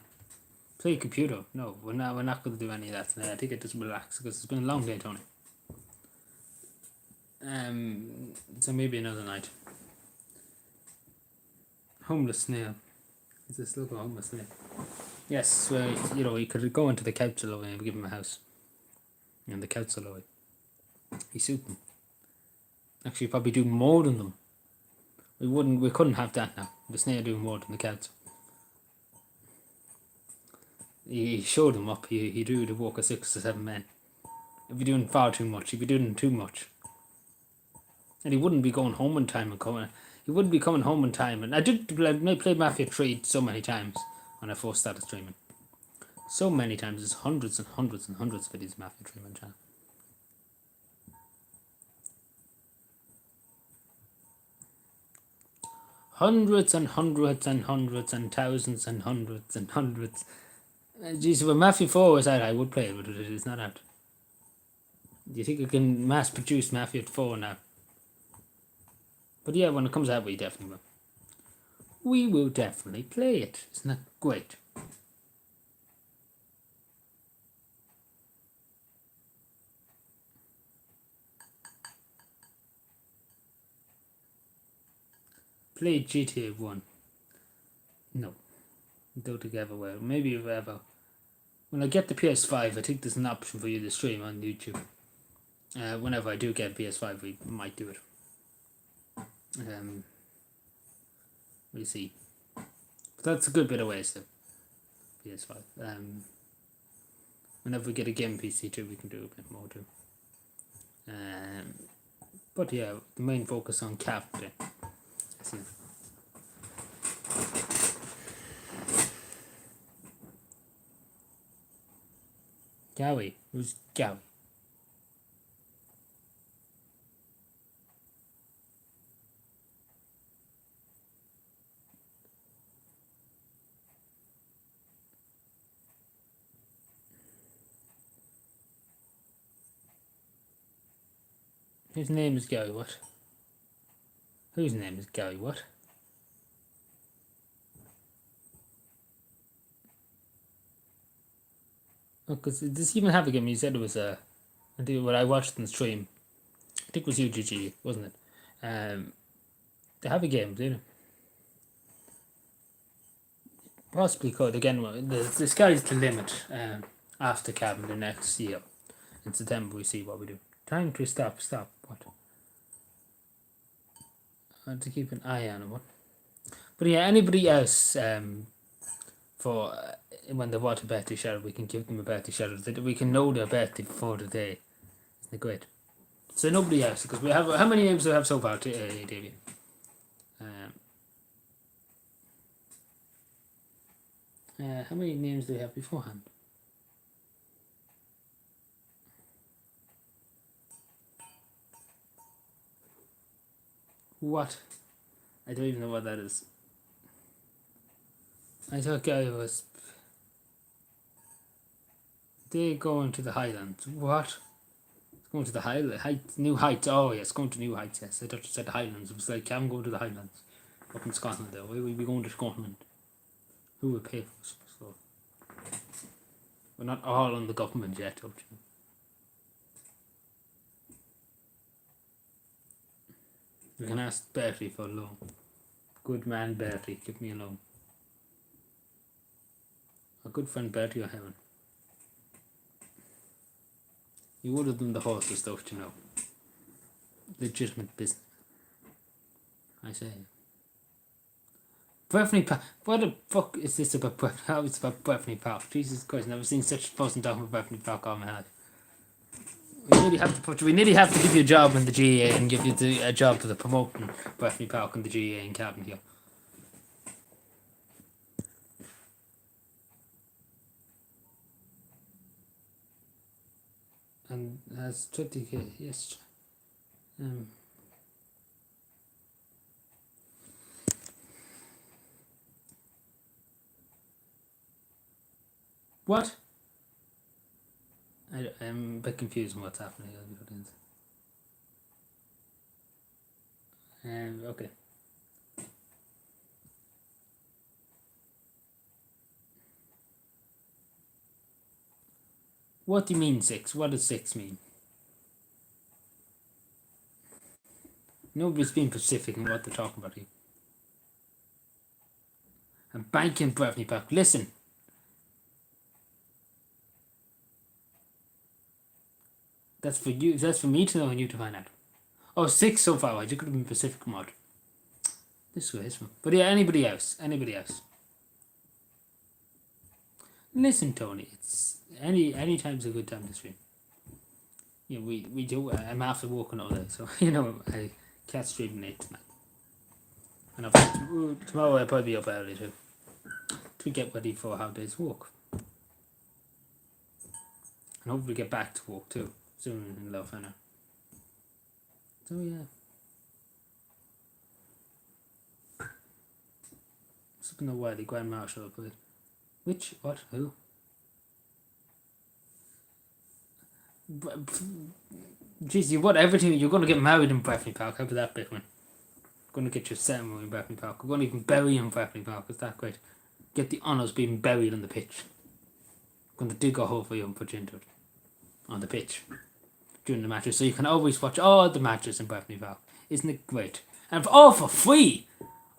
Play computer. No, we're not going to do any of that today. I think I just relax because it's been a long day, Tony. So maybe another night. Homeless snail. Is this local homeless snail? Yes, well, you know, you could go into the council lobby and give him a house. And the council lobby. He suit them. Actually, probably do more than them. We couldn't have that now. The snail doing more than the council. He showed them up. He do the work of 6 to 7 men. If you're doing far too much, he'd be doing too much. And he wouldn't be going home in time and coming. He wouldn't be coming home in time. And I played Mafia 3 so many times when I first started streaming. So many times. There's hundreds and hundreds and hundreds of videos Mafia 3 on channel. Hundreds and hundreds and hundreds and thousands and hundreds and hundreds. Geez, when Mafia 4 was out, I would play it, but it is not out. Do you think I can mass produce Mafia 4 now? But yeah, when it comes out, we definitely will. We will definitely play it. Isn't that great? Play GTA 1. No. Don't think I ever will. Maybe if ever. When I get the PS5, I think there's an option for you to stream on YouTube. Whenever I do get a PS5, we might do it. We'll see. But that's a good bit of ways though. PS5. Whenever we get a game PC too, we can do a bit more too. But yeah, the main focus on Cap. See. Gowie. Who's Gowie? His name is Gowie, what? Whose name is Gowie, what? Oh, because does he even have a game? He said it was what I watched in the stream. think it was UGG, wasn't it? They have a game, do they? Possibly could. Again, the sky's the limit. After Cabin the next year. In September we see what we do. Time to stop. What? I have to keep an eye on it. But yeah, anybody else for when they want a birthday shout, we can give them a birthday shout. We can know their birthday before the day. Isn't it great? So nobody else, because we have, how many names do we have so far, Davey? How many names do we have beforehand? What? I don't even know what that is. I thought I was... They going to the Highlands. What? It's going to the Heights, New Heights. Oh yes, going to New Heights, yes. I thought you said the Highlands. It was like, I'm going to the Highlands. Up in Scotland there. Why would we going to Scotland? Who will pay for us? So, we're not all on the government yet, don't you? We can ask Bertie for a loan. Good man Bertie, give me a loan. A good friend Bertie or heaven. You would have done the horsey stuff, you know. Legitimate business. I say. Breffni Park. What the fuck is this about Breffni? How it's about Breffni Park? Jesus Christ, never seen such fuss and talking about Breffni Park all my life. We nearly have to give you a job in the GAA and give you a job for the promoting Breffni Park and the GAA in Cavan here. And has 20k, yes. What? I'm a bit confused on what's happening here. Okay. What do you mean 6? What does 6 mean? Nobody's being specific in what they're talking about here. A bank in Breffni Park. Listen. That's for you. That's for me to know and you to find out. Oh, 6 so far. You could have been Pacific mod. This way, this one. But yeah, anybody else? Listen, Tony. It's any time's a good time to stream. Yeah, we do. I'm after walking all day, so you know I can't stream late tonight. And tomorrow I'll probably be up early too to get ready for how days walk. And hopefully get back to walk too soon in Lowfenner. So yeah. I don't know why the Grand Marshal put it. Which? What? Who? Jeez, you want everything. You're going to get married in Breffni Park. How about that, big one? Going to get your ceremony in Breffni Park. We're going to even bury you in Breffni Park. Is that great? Get the honours being buried on the pitch. Going to dig a hole for you and put you into it. On the pitch. During the matches. So you can always watch all the matches in Breffni Park. Isn't it great? And all for free!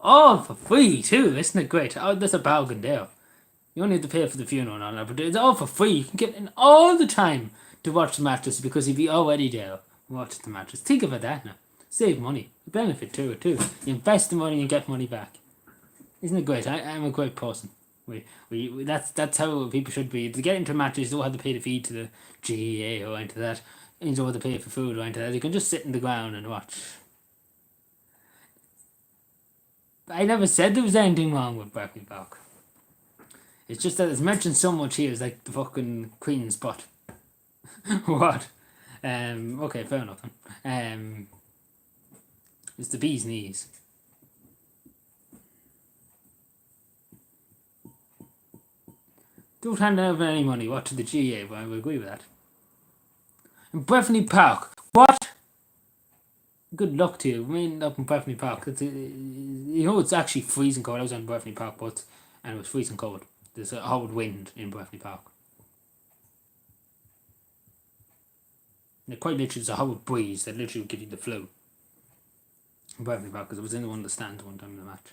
All for free too. Isn't it great? Oh, there's a bargain there. You only have to pay for the funeral and all that. But it's all for free. You can get in all the time to watch the matches because you'll be already there. Watch the matches. Think about that now. Save money. Benefit to it too. You invest the money and get money back. Isn't it great? I'm a great person. That's how people should be. To get into matches, you don't have to pay the fee to the GEA or into that. You don't have to pay for food or into that. You can just sit in the ground and watch. I never said there was anything wrong with Breffni Park. It's just that it's mentioned so much here. It's like the fucking Queen's butt. What? Okay, fair enough. It's the bee's knees. Don't hand over any money. What to the GA? Well, I would agree with that. In Breffni Park. What? Good luck to you. I mean, up in Breffni Park. It's actually freezing cold. I was on Breffni Park, and it was freezing cold. There's a hard wind in Breffni Park. And quite literally, it's a Howard breeze that literally would give you the flu. Perfectly bad, because I was in one of the stands one time in the match.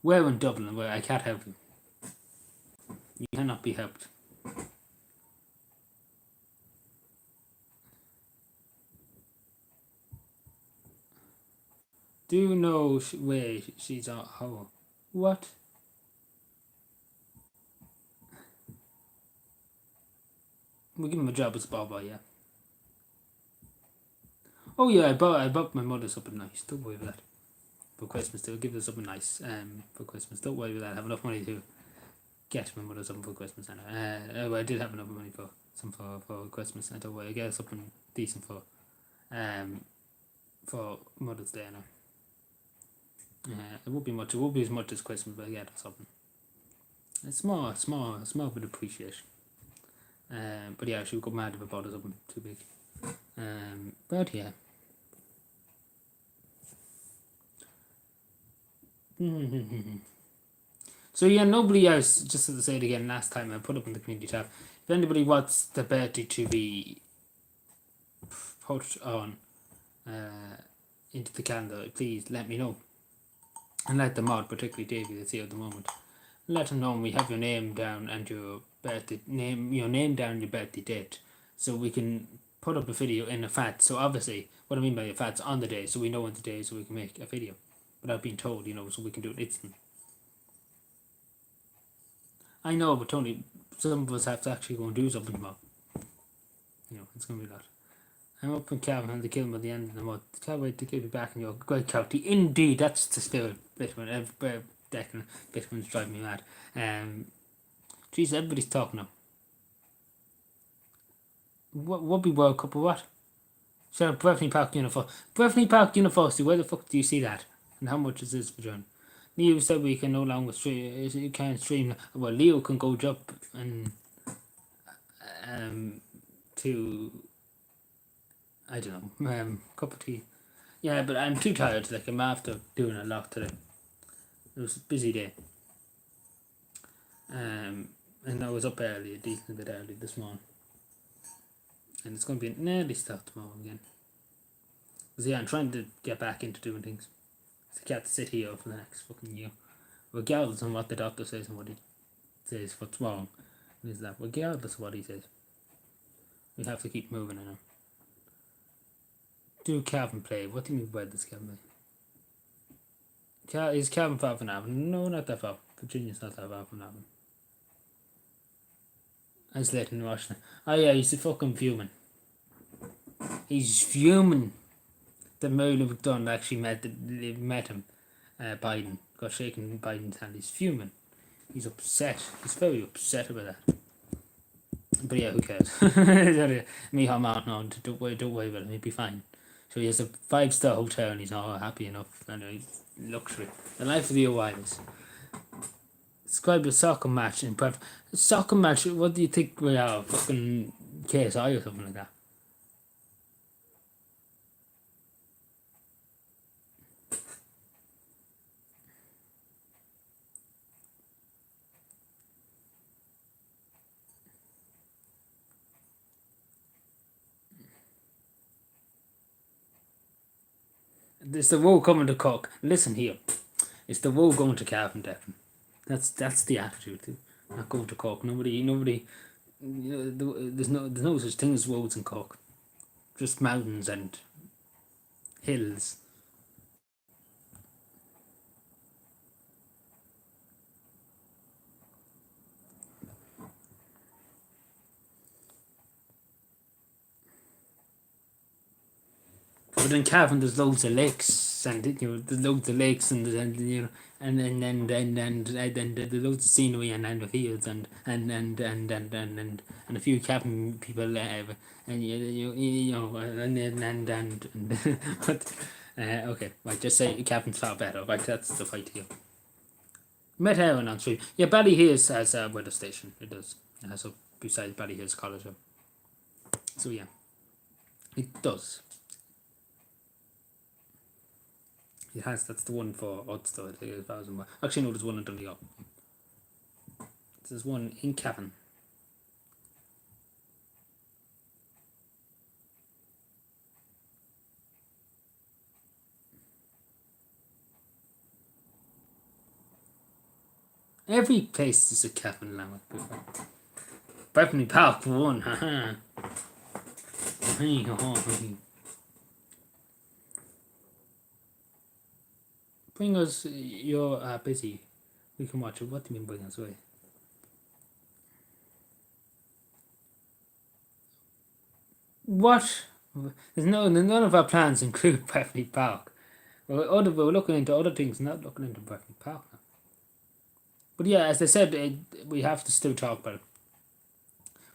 We're in Dublin, where I can't help you. You cannot be helped. Do you know where she's at? How? What? We'll give him a job as bar boy, yeah. Oh yeah, I bought my mother something nice. Don't worry about that. For Christmas, they'll give us something nice. For Christmas, don't worry about that. I have enough money to get my mother something for Christmas. Well, I did have enough money for Christmas. And don't worry, I get something decent for Mother's Day now. It won't be much. It won't be as much as Christmas, but I get something. It's small bit of appreciation. But yeah, she would go mad if I bought her something too big. But yeah. So yeah, nobody else, just to say it again, last time I put up in the community tab, if anybody wants the birthday to be put on into the calendar, please let me know. And let the mod, particularly Davey that's here at the moment, let him know we have your name down and your birthday name down and your birthday date, so we can put up a video in a FAT. So obviously, what I mean by a FAT's on the day, so we know when the day is, so we can make a video without being told, so we can do it instant. I know, but Tony, some of us have to actually go and do something tomorrow. It's going to be a lot. I'm up in Cavan and the kill by the end of the month. Can't wait to get you back in your great county. Indeed, that's the spirit. Bitcoin's driving me mad. Jeez, everybody's talking now. What be World Cup or what? Shut up, Breffni Park University. Breffni Park University, where the fuck do you see that? And how much is this for John? Leo said we can no longer stream. You can't stream. Well, Leo can go jump and to, I don't know, cup of tea. Yeah, but I'm too tired. Like, I'm after doing a lot today. It was a busy day. And I was up early, a decent bit early this morning. And it's going to be an early start tomorrow again. Because yeah, I'm trying to get back into doing things. I can't sit here for the next fucking year. Regardless of what the doctor says and what he says what's wrong. Is that regardless of what he says, we have to keep moving on. Do Calvin play? What do you mean by this Calvin play? Is Calvin far from Avon? No, not that far. Virginia's not that far from Avon. Isolating Washington. Oh yeah, he's fucking fuming. He's fuming that Mary Lou McDonald actually met him. Biden got shaken in Biden's hand. He's fuming. He's upset. He's very upset about that. But yeah, who cares? Me, I'm out now. Don't worry about him. He'll be fine. So he has a 5-star hotel and he's not happy enough. Anyway, luxury. The life of the O'Reillys. Describe a soccer match in prep. Soccer match, what do you think we are? Fucking KSI or something like that? It's the woe coming to Cork. Listen here. It's the woe going to Cavan, Devon. That's the attitude too. Not going to Cork. Nobody. There's no such thing as roads in Cork. Just mountains and hills. But in Cavan, there's loads of lakes, and there's loads of lakes, and and there's loads of scenery and the fields and a few Cavan people, and but okay, right, just say Cavan's far better, right? That's the fight here. Met Aaron on stream. Yeah, Ballyhills has a weather station. It does. It has a besides Ballyhills College. So yeah, it does. It has. That's the one for Ulster. I think 1,000. Actually, no, there's one in Donegal. There's one in Cavan. Every place is a Cavan Lammock. Bethany Park for one, haha. Bring us, you're busy. We can watch it. What do you mean bring us away? What? There's none of our plans include Bethany Park. We're looking into other things, not looking into Bethany Park now. But yeah, as I said, we have to still talk about it.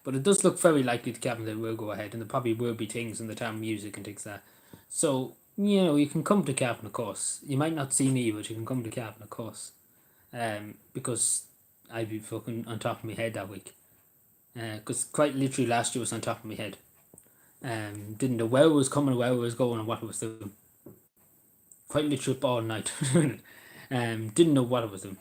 But it does look very likely the Cavan will go ahead, and there probably will be things in the town music and things like that. So, you can come to Cavan, of course. You might not see me, but you can come to Cavan, of course. Because I'd be fucking on top of my head that week. Because quite literally last year was on top of my head. Didn't know where it was coming, where it was going, and what it was doing. Quite literally all night. Didn't know what it was doing.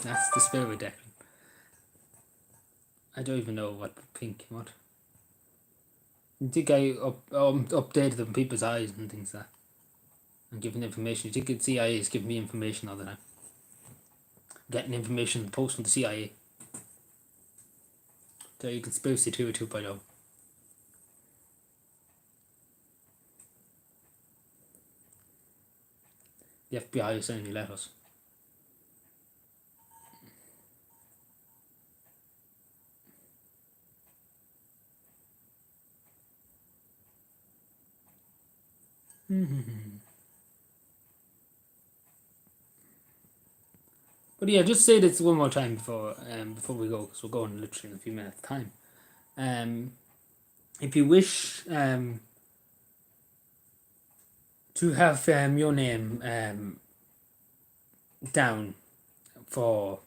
That's the spirit, Declan. I don't even know what what. I think I updated them people's eyes and things like that. And giving information. You think the CIA is giving me information all the time. Getting information post from the CIA. Tell you conspiracy 2 or 2.0. The FBI is sending letters. But yeah, just say this one more time before we go, because we're going literally in a few minutes' time. If you wish to have your name down for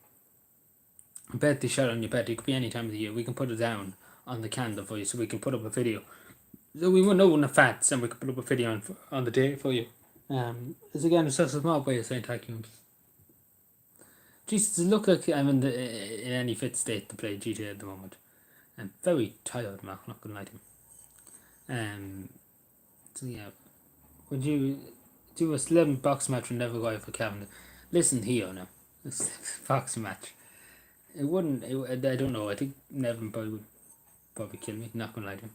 a birthday shout on your birthday, it could be any time of the year, we can put it down on the calendar for you, so we can put up a video. So we won't know when the facts, and we can put up a video on the day for you. It's again, it's just a small way of saying thank you. Jesus, it looks like I'm in any fit state to play GTA at the moment. I'm very tired, Mark, not gonna lie to you. So yeah, would you do a slim box match and never go for Cavan? Listen here now, this box match. It wouldn't. I don't know. I think Nevin would kill me. Not gonna lie to him.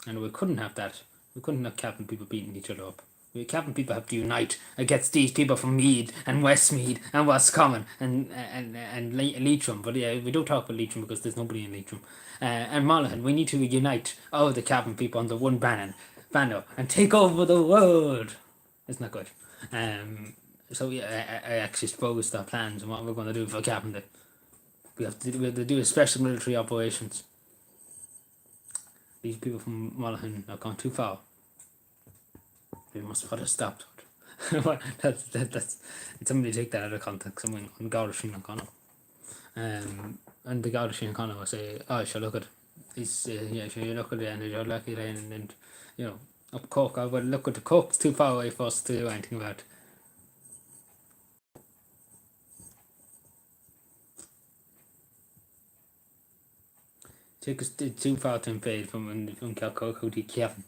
And we couldn't have that. We couldn't have Cavan people beating each other up. Cavan people have to unite against these people from Meath and Westmeath and Roscommon and Leitrim. But yeah, we don't talk about Leitrim because there's nobody in Leitrim. And Monaghan, we need to unite all the Cavan people under one banner and take over the world. Isn't that good? So yeah, I actually exposed our plans and what we're going to do for Cavan Day. We have to do a special military operations. These people from Monaghan have gone too far. They must have stopped. that's somebody take that out of context. Someone on Garda Síochána Conn. And the Garda Síochána Conn will say, "Oh, sure, look at he's yeah, sure, you look at it, and you're lucky then, and up Cork. I would look at the Cork's too far away for us to do anything about." Take us too far to invade from Cork to Cavan.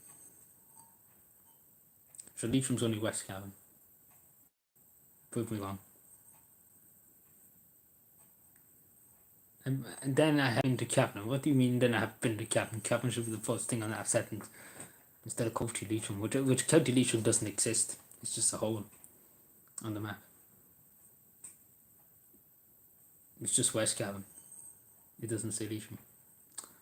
So Leitrim's only West Cavan. Prove me wrong. And then I have been to Cavan. What do you mean then I have been to Cavan? Cavan should be the first thing on that sentence instead of County Leitrim, which County Leitrim doesn't exist. It's just a hole on the map. It's just West Cavan. It doesn't say Leitrim.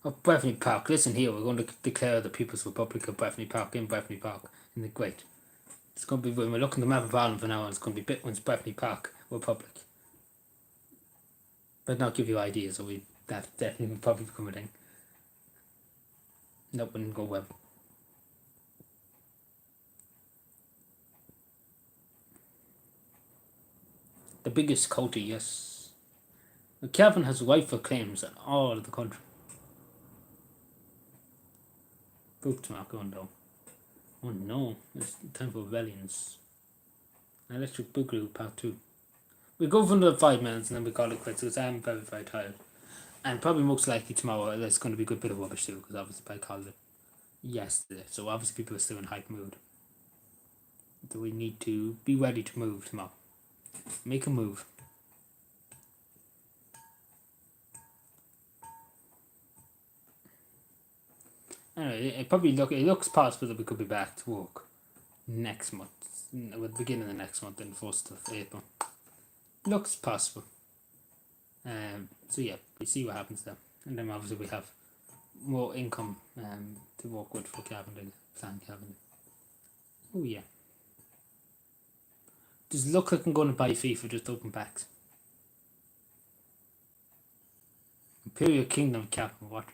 Oh, Bethany Park. Listen here, we're going to declare the People's Republic of Bethany Park in Bethany Park in the Great. It's going to be, when we look at the map of Ireland for now, it's going to be Bitwin's Bethany Park Republic. But not give you ideas, or that definitely would probably become a thing. That wouldn't go well. The biggest county, yes. Cavan has rightful claims in all of the country. Bookmark going down. Oh no, it's time for rebellions. Electric Boogaloo Part 2. We go for another 5 minutes and then we call it quits because I'm very, very tired. And probably most likely tomorrow there's going to be a good bit of rubbish too because obviously I called it. yesterday. So obviously people are still in hype mood. So we need to be ready to move tomorrow. Make a move. Anyway, it looks possible that we could be back to work next month. At the beginning of next month, in the 1st of April. Looks possible. So yeah, we see what happens there. And then obviously we have more income to work with for Cavendish, Plan Cavendish. Oh yeah. Does it look like I'm going to buy FIFA just open packs? Imperial Kingdom Captain, what?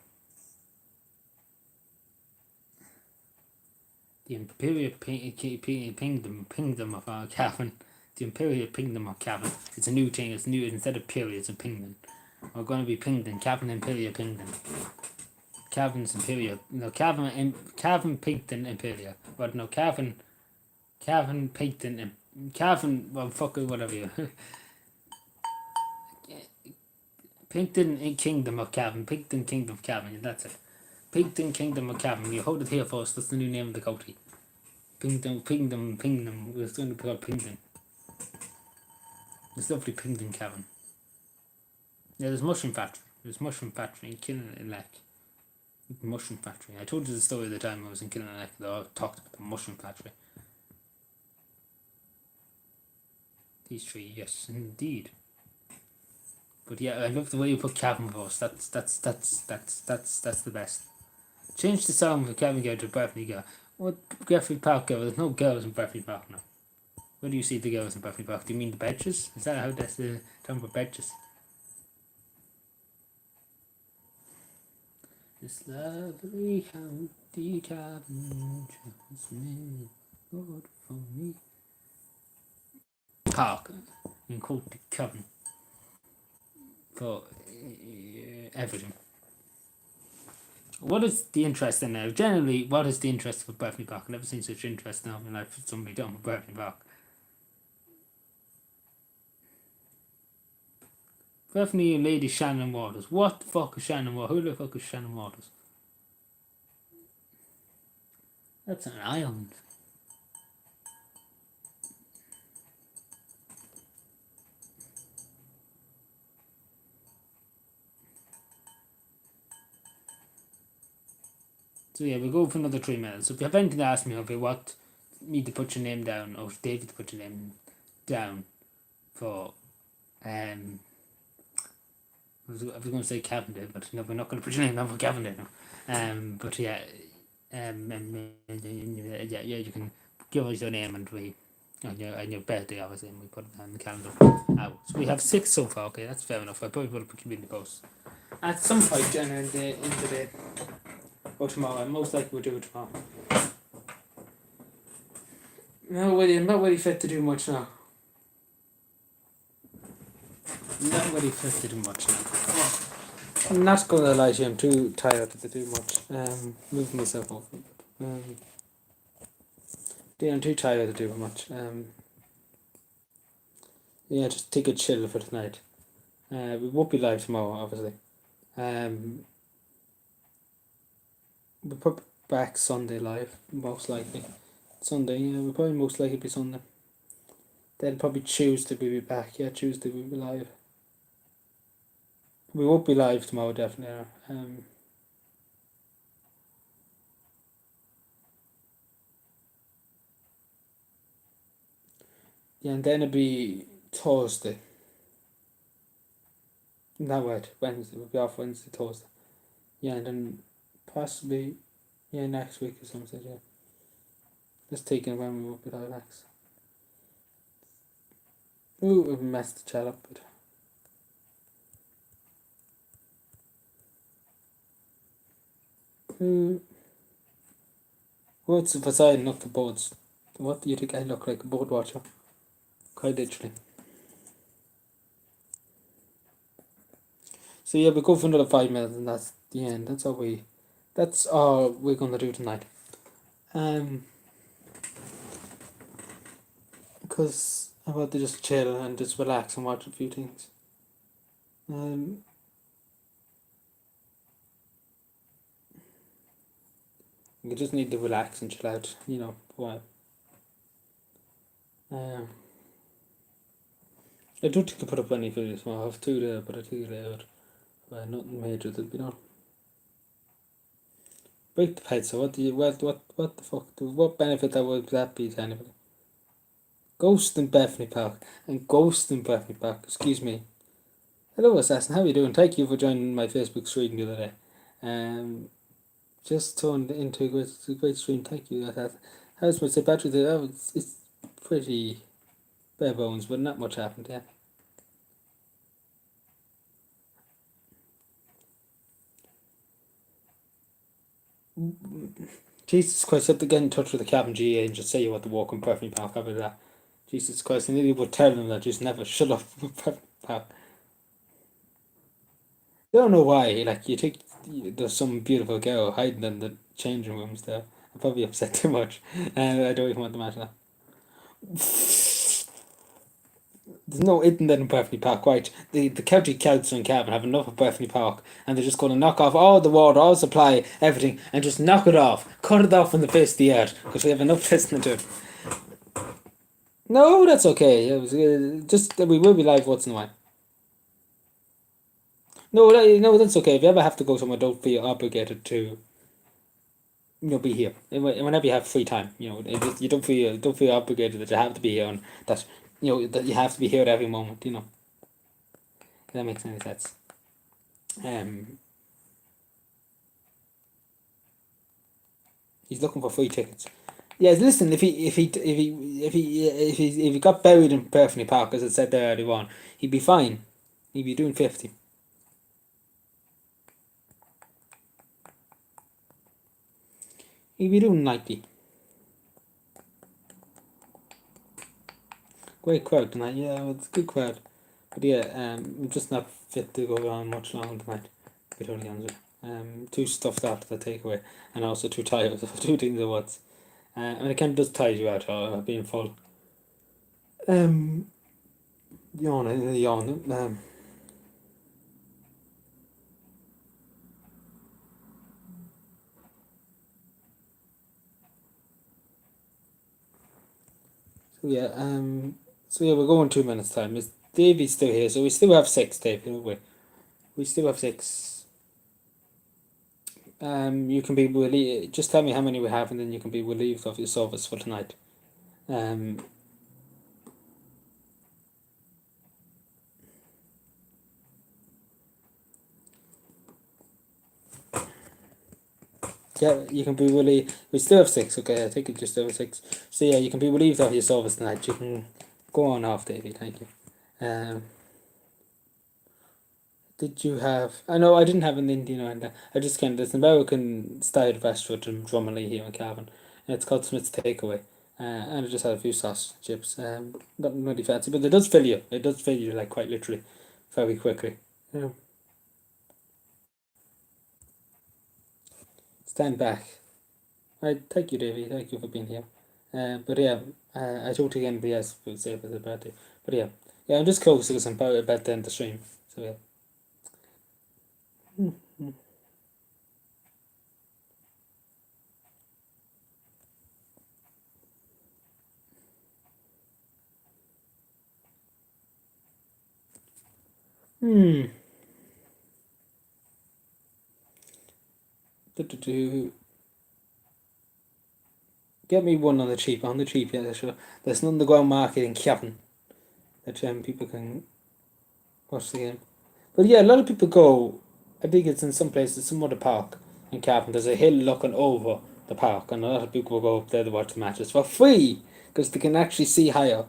The Imperial Kingdom of Cavan. The Imperial Kingdom of Cavan. It's a new thing. It's new. Instead of period, it's a pingdom. We're going to be pingdom. Cavan Imperial Kingdom. Cavan's Imperial. No, Cavan Pington Imperial. But no, Cavan Pington. Cavan. Well, fuck it, whatever you. Pington Kingdom of Cavan. Pington Kingdom of Cavan. That's it. Pington Kingdom of Cavan. You hold it here first. That's the new name of the county. Pingdom. It's going to be called Pingdon. It's lovely Pingdon Cavan. Yeah, there's Mushroom Factory. There's Mushroom Factory in Killinelec. Mushroom Factory. I told you the story of the time I was in Killinelec. I talked about the Mushroom Factory. These three, yes, indeed. But yeah, I love the way you put Cavan first. That's the best. Change the song from Cavan Girl to Breffney Girl. What Breffney Park Girl? There's no girls in Breffney Park now. Where do you see the girls in Breffney Park? Do you mean the benches? Is that how that's the term for benches? This lovely county cabin just made good for me. Park in County Cavan for everything. What is the interest in now? Generally, what is the interest for Breffney Park? I've never seen such interest now in life for somebody done with Breffney Park. Breffney Lady Shannon Waters. What the fuck is Shannon Waters? Who the fuck is Shannon Waters? That's an island. So yeah, we'll go for another 3 minutes. So if you have anything to ask me of what me to put your name down, or David to put your name down for I was going to say Cavendish, but no, we're not going to put your name down for Cavendish now. But yeah, yeah, you can give us your name and we on your birthday obviously, and we put it on the calendar out. So we have 6 so far. Okay, that's fair enough. I probably will put community posts at some point in the day. Or tomorrow. Most likely we'll do it tomorrow. No, William, not really fit to do much now. Not really fit to do much now. I'm not going to lie to you, I'm too tired to do much. Moving myself off. Yeah, I'm too tired to do much. Yeah, just take a chill for tonight. We won't be live tomorrow, obviously. We'll put back Sunday live, most likely. Sunday, yeah, we'll probably most likely be Sunday. Then probably Tuesday we'll be back. Yeah, Tuesday we'll be live. We won't be live tomorrow, definitely. Yeah, and then it'll be Thursday. No, wait, Wednesday. We'll be off Wednesday, Thursday. Yeah, and then possibly, yeah, next week or something, yeah. Just taking when we won't be live next. Ooh, we've messed the chat up, but. What's if I say not the boards? What do you think I look like? A board watcher? Quite literally. So yeah, we go for another 5 minutes and that's the end. That's all we're gonna do tonight. Because I want to just chill and just relax and watch a few things. You just need to relax and chill out, you know, for a while. I do think I put up any videos. Well, I have two there, but I think they're out. Well, nothing major, there'll be no. Break the pet, so what do you, what the fuck, what benefit that would that be to anybody? Ghost in Bethany Park, and Ghost in Bethany Park, excuse me. Hello, Assassin, how are you doing? Thank you for joining my Facebook stream the other day. Just turned into a great stream, thank you, Assassin. How's my St. Patrick's Day? Oh, it's pretty bare bones, but not much happened, yeah. Jesus Christ, you have to get in touch with the cabin GA and just say you want to walk in Bethany Park after that. Jesus Christ, I nearly would tell them that just never shut up Bethany Park. I don't know why, like, you think there's some beautiful girl hiding in the changing rooms there. I'm probably upset too much, and I don't even want to mention that. There's no internet in Bethany Park, right? The county council in Cavan have enough of Bethany Park, and they're just going to knock off all the water, all supply, everything, and just knock it off. Cut it off from the face of the earth, because we have enough listening to it. No, that's okay. It was, just we will be live once in a while. No, no, that's okay. If you ever have to go somewhere, don't feel obligated to, be here. Whenever you have free time, you don't feel obligated that you have to be here and that that you have to be here at every moment. If that makes any sense. He's looking for free tickets. Yeah, listen. If he got buried in Bethany Park, as I said there earlier on, he'd be fine. He'd be doing 50. He'd be doing 90. Great crowd tonight. Yeah, it's a good crowd. But yeah, I'm just not fit to go on much longer tonight. To be totally honest with you. Too stuffed after the takeaway, and also too tired of two things at once. And it kind of does tire you out, being full. Yawn. So yeah, we're going 2 minutes time. Is Davey's still here? So we still have 6, Dave, don't we? We still have 6. You can be relieved. Just tell me how many we have, and then you can be relieved of your service for tonight. Yeah, you can be relieved. We still have 6. Okay, I think it just over 6. So yeah, you can be relieved of your service tonight. You can go on off, Davey. Thank you. Did you have? I know I didn't have an Indian or I just came. There's an American style restaurant in Drumley here in Cavan, and it's called Smith's Takeaway. And I just had a few sausage chips. Nothing really fancy, but it does fill you. It does fill you, like, quite literally, very quickly. Yeah. Stand back. I thank you, Davey. Thank you for being here. But yeah, I told you anybody else would say about the birthday. But yeah, I'm just close because I'm about to end the stream. So yeah. Get me one on the cheap. Yeah, sure. There's an underground market in Cavan that people can watch the game. But yeah, a lot of people go. I think it's in some places, some other park in Cavan. There's a hill looking over the park, and a lot of people will go up there to watch the matches for free because they can actually see higher.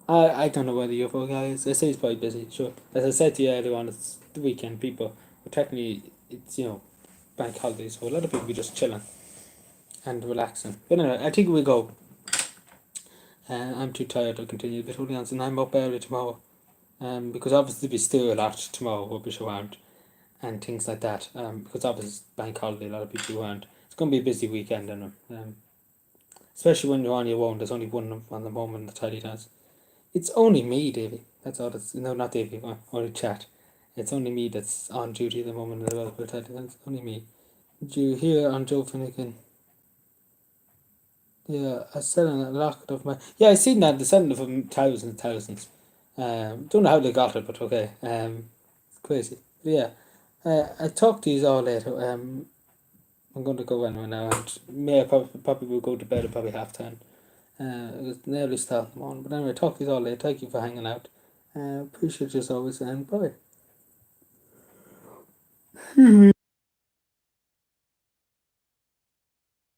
I don't know where the UFO guy is. I say he's probably busy. Sure, as I said to you earlier on, it's the weekend. People, but technically, it's bank holiday, so a lot of people be just chilling and relaxing. But anyway, I think we go. I'm too tired to continue, but holding on, and I'm up early tomorrow. Because obviously we still a lot tomorrow, rubbish around and things like that. Because obviously it's bank holiday, a lot of people around. It's going to be a busy weekend, especially when you're on your own. There's only one on the moment the tidy does. It's only me, Davey. That's all. No, not Davey. Only chat. It's only me that's on duty at the moment as well. But it's only me. Did you hear on Joe Finnegan? Yeah, I selling a lot of my. Yeah, I seen that they're selling it for thousands and thousands. Don't know how they got it, but okay. It's crazy. But yeah, I talk to you all later. I'm going to go anyway now, and may I probably will go to bed at probably 10:30. It's nearly start in the morning. But anyway, talk to you all later. Thank you for hanging out. Appreciate you as always, and bye.